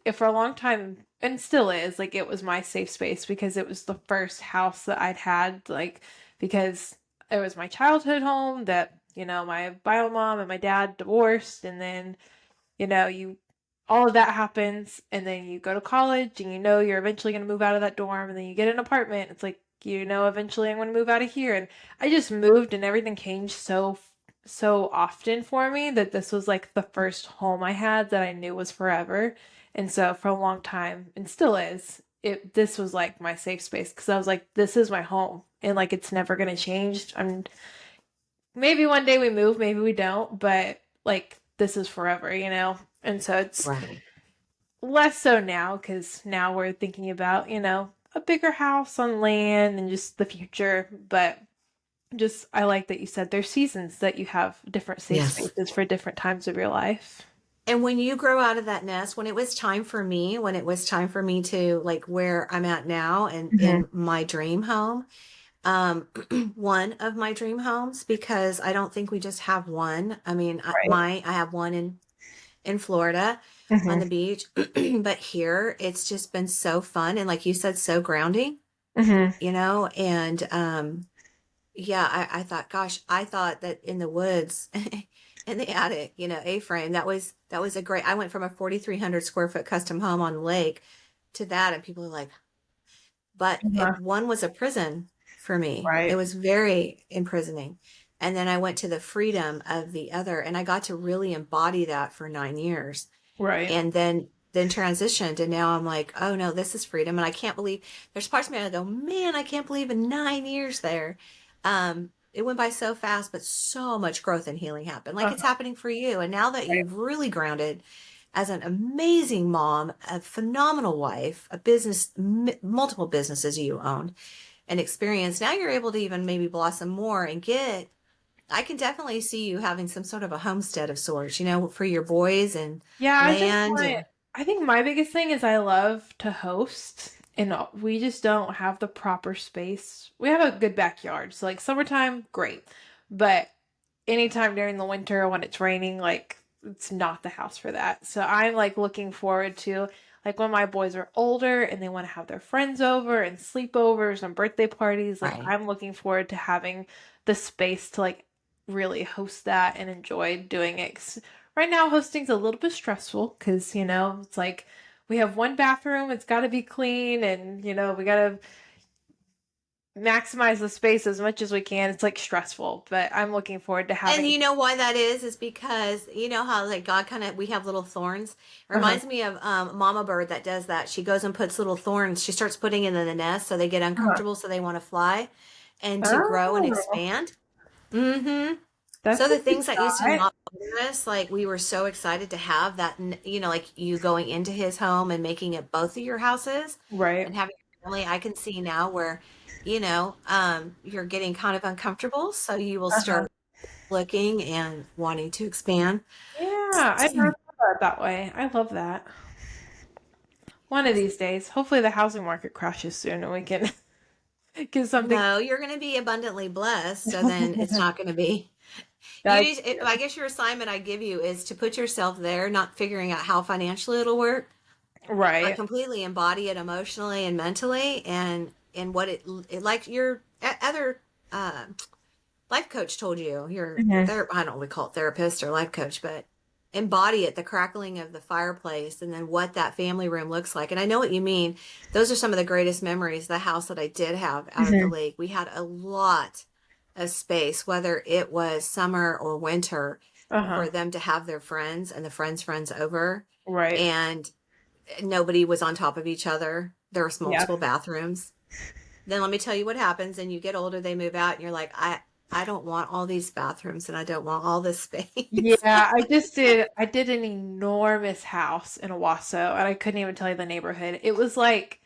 Speaker 1: if for a long time, and still is, like, it was my safe space because it was the first house that I'd had, like, because it was my childhood home that, my bio mom and my dad divorced, and then you all of that happens and then you go to college and you're eventually going to move out of that dorm and then you get an apartment. It's like, eventually I'm going to move out of here and I just moved and everything changed so often for me that this was like the first home I had that I knew was forever. And so for a long time and still is, this was like my safe space because I was like this is my home and like it's never going to change. I'm maybe one day we move, maybe we don't, but like this is forever. And so it's
Speaker 2: right.
Speaker 1: less so now because now we're thinking about, a bigger house on land and just the future. But just, I like that you said there's seasons that you have different safe
Speaker 2: Yes.
Speaker 1: spaces for different times of your life.
Speaker 2: And when you grow out of that nest, when it was time for me to like where I'm at now and
Speaker 1: Hmm.
Speaker 2: in my dream home, um, one of my dream homes, because I don't think we just have one. I mean,
Speaker 1: Right.
Speaker 2: I have one in Florida on
Speaker 1: Hmm.
Speaker 2: the beach, but here it's just been so fun and like you said, so grounding,
Speaker 1: Hmm.
Speaker 2: and yeah, I thought, gosh, I thought that in the woods, in the attic, A-frame, that was a great. I went from a 4,300 square foot custom home on the lake to that, and people are like, but
Speaker 1: Uh-huh.
Speaker 2: one was a prison for me. It
Speaker 1: Right.
Speaker 2: was very imprisoning. And then I went to the freedom of the other, and I got to really embody that for 9 years.
Speaker 1: Right.
Speaker 2: And then then transitioned, and now I'm like, oh no, this is freedom. And I can't believe there's parts of me I go, man, I can't believe in 9 years there. It went by so fast, but so much growth and healing happened. Like it's
Speaker 1: Uh-huh.
Speaker 2: happening for you. And now that
Speaker 1: Right.
Speaker 2: you've really grounded as an amazing mom, a phenomenal wife, a business, multiple businesses you own and experience, now you're able to even maybe blossom more and get, I can definitely see you having some sort of a homestead of sorts, for your boys and
Speaker 1: Yeah, I just
Speaker 2: land
Speaker 1: want,
Speaker 2: and
Speaker 1: I think my biggest thing is I love to host, and we just don't have the proper space. We have a good backyard, so like summertime, great. But anytime during the winter when it's raining, like it's not the house for that. So I'm like looking forward to like when my boys are older and they want to have their friends over and sleepovers and birthday parties, like
Speaker 2: right.
Speaker 1: I'm looking forward to having the space to like really host that and enjoy doing it. 'Cause right now hosting's a little bit stressful because, it's like we have one bathroom, it's got to be clean, and we got to maximize the space as much as we can. It's like stressful, but I'm looking forward to
Speaker 2: And
Speaker 1: having.
Speaker 2: you know why that is because you know how like God kind of we have little thorns. It
Speaker 1: Uh-huh.
Speaker 2: reminds me of Mama Bird that does that. She goes and puts little thorns. She starts putting in the nest so they get
Speaker 1: Uh-huh.
Speaker 2: uncomfortable, so they want to fly and to grow and
Speaker 1: Oh,
Speaker 2: expand. Mm-hmm. So
Speaker 1: that's a
Speaker 2: the
Speaker 1: good
Speaker 2: things that used to
Speaker 1: thought.
Speaker 2: not bother us, like we were so excited to have that, like you going into his home and making it both of your houses
Speaker 1: Right.
Speaker 2: and having a family. I can see now where, you're getting kind of uncomfortable, so you will
Speaker 1: Uh-huh.
Speaker 2: start looking and wanting to expand.
Speaker 1: Yeah, I've never thought about it that way. I love that. One of these days, hopefully the housing market crashes soon and we can get something.
Speaker 2: No, you're going to be abundantly blessed, so then it's not going to be.
Speaker 1: That's
Speaker 2: I guess your assignment I give you is to put yourself there, not figuring out how financially it'll work, but
Speaker 1: right.
Speaker 2: completely embody it emotionally and mentally, and what it like your other uh, life coach told you, your
Speaker 1: Mhm.
Speaker 2: I don't know what we call it, therapist or life coach, but embody it, the crackling of the fireplace, and then what that family room looks like. And I know what you mean. Those are some of the greatest memories. The house that I did have out at the
Speaker 1: Mhm.
Speaker 2: lake, we had a lot of space, whether it was summer or winter,
Speaker 1: Uh-huh.
Speaker 2: for them to have their friends and the friends over,
Speaker 1: Right.
Speaker 2: and nobody was on top of each other. There was
Speaker 1: Yeah.
Speaker 2: multiple bathrooms. Then let me tell you what happens. And you get older, they move out, and you're like, I don't want all these bathrooms and I don't want all this space.
Speaker 1: Yeah, I did an enormous house in Owasso and I couldn't even tell you the neighborhood. It was like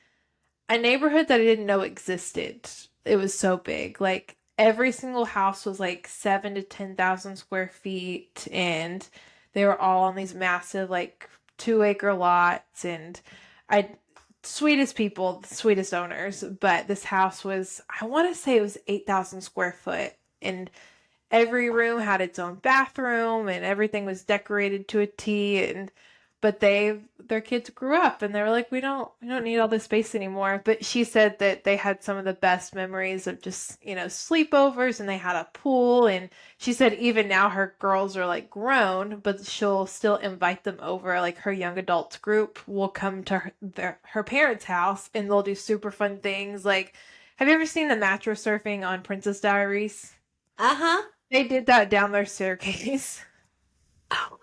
Speaker 1: a neighborhood that I didn't know existed. It was so big. Like every single house was like 7 to 10,000 square feet, and they were all on these massive like 2 acre lots. And I, sweetest people, the sweetest owners. But this house was, I want to say it was 8,000 square foot, and every room had its own bathroom and everything was decorated to a T. And but their kids grew up and they were like, we don't need all this space anymore. But she said that they had some of the best memories of just, sleepovers, and they had a pool. And she said even now her girls are like grown, but she'll still invite them over. Like her young adults group will come to her parents' house and they'll do super fun things. Like, have you ever seen the mattress surfing on Princess Diaries?
Speaker 2: Uh-huh.
Speaker 1: They did that down their staircase.
Speaker 2: Oh,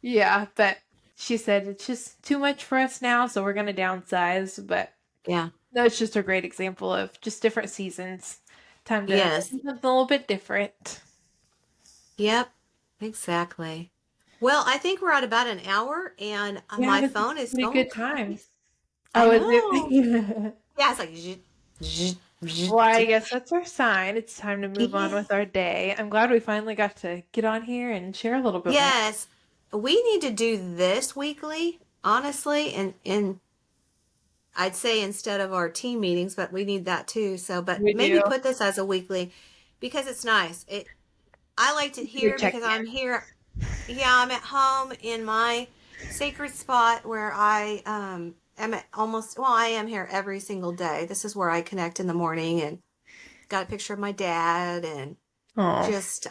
Speaker 1: Yeah, but she said it's just too much for us now, so we're gonna downsize. But
Speaker 2: yeah.
Speaker 1: no, it's just a great example of just different seasons. Time to
Speaker 2: Yes.
Speaker 1: do something a little bit different.
Speaker 2: Yep. Exactly. Well, I think we're at about an hour and
Speaker 1: Yeah,
Speaker 2: my
Speaker 1: that's a
Speaker 2: phone is
Speaker 1: pretty
Speaker 2: going
Speaker 1: good time.
Speaker 2: crazy. I
Speaker 1: Oh, is
Speaker 2: know.
Speaker 1: it?
Speaker 2: Yeah, it's like zzz, zzz, zzz,
Speaker 1: Well, I
Speaker 2: zzz.
Speaker 1: guess that's our sign. It's time to move on
Speaker 2: Yeah.
Speaker 1: with our day. I'm glad we finally got to get on here and share a little bit more.
Speaker 2: Yes. We need to do this weekly, honestly, and I'd say instead of our team meetings, but we need that too. So, but
Speaker 1: We
Speaker 2: maybe
Speaker 1: do.
Speaker 2: put this as a weekly because it's nice. I liked it
Speaker 1: Your
Speaker 2: here
Speaker 1: check
Speaker 2: because I'm
Speaker 1: in.
Speaker 2: here. Yeah, I'm at home in my sacred spot where I am at almost, well, I am here every single day. This is where I connect in the morning, and got a picture of my dad and
Speaker 1: Oh,
Speaker 2: just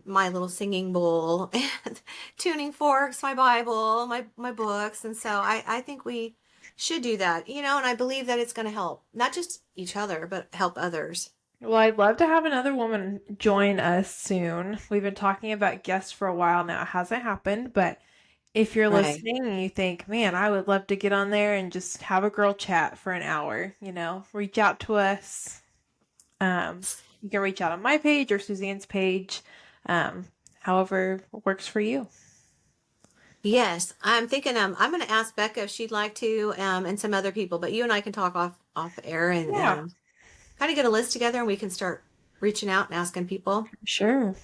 Speaker 2: my little singing bowl and tuning forks, my Bible, my books. And so I think we should do that, and I believe that it's going to help not just each other, but help others.
Speaker 1: well, I'd love to have another woman join us soon. We've been talking about guests for a while now. It hasn't happened, but if you're
Speaker 2: Right.
Speaker 1: listening and you think, man, I would love to get on there and just have a girl chat for an hour, reach out to us. You can reach out on my page or Suzanne's page, um, however works for you.
Speaker 2: Yes, I'm thinking I'm going to ask Becca if she'd like to, and some other people, but you and I can talk off air and
Speaker 1: Yeah,
Speaker 2: kind of get a list together and we can start reaching out and asking people.
Speaker 1: sure.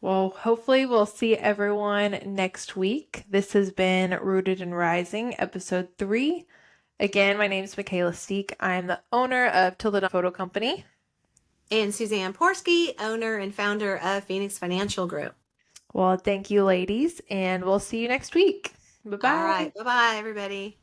Speaker 1: Well, hopefully, we'll see everyone next week. This has been Rooted and Rising, episode 3. Again, my name is Michaela Steek. I'm the owner of Tilda Photo Company.
Speaker 2: And Suzanne Porsky, owner and founder of Phoenix Financial Group.
Speaker 1: Well, thank you, ladies, and we'll see you next week. Bye
Speaker 2: All
Speaker 1: bye.
Speaker 2: right. Bye bye, everybody.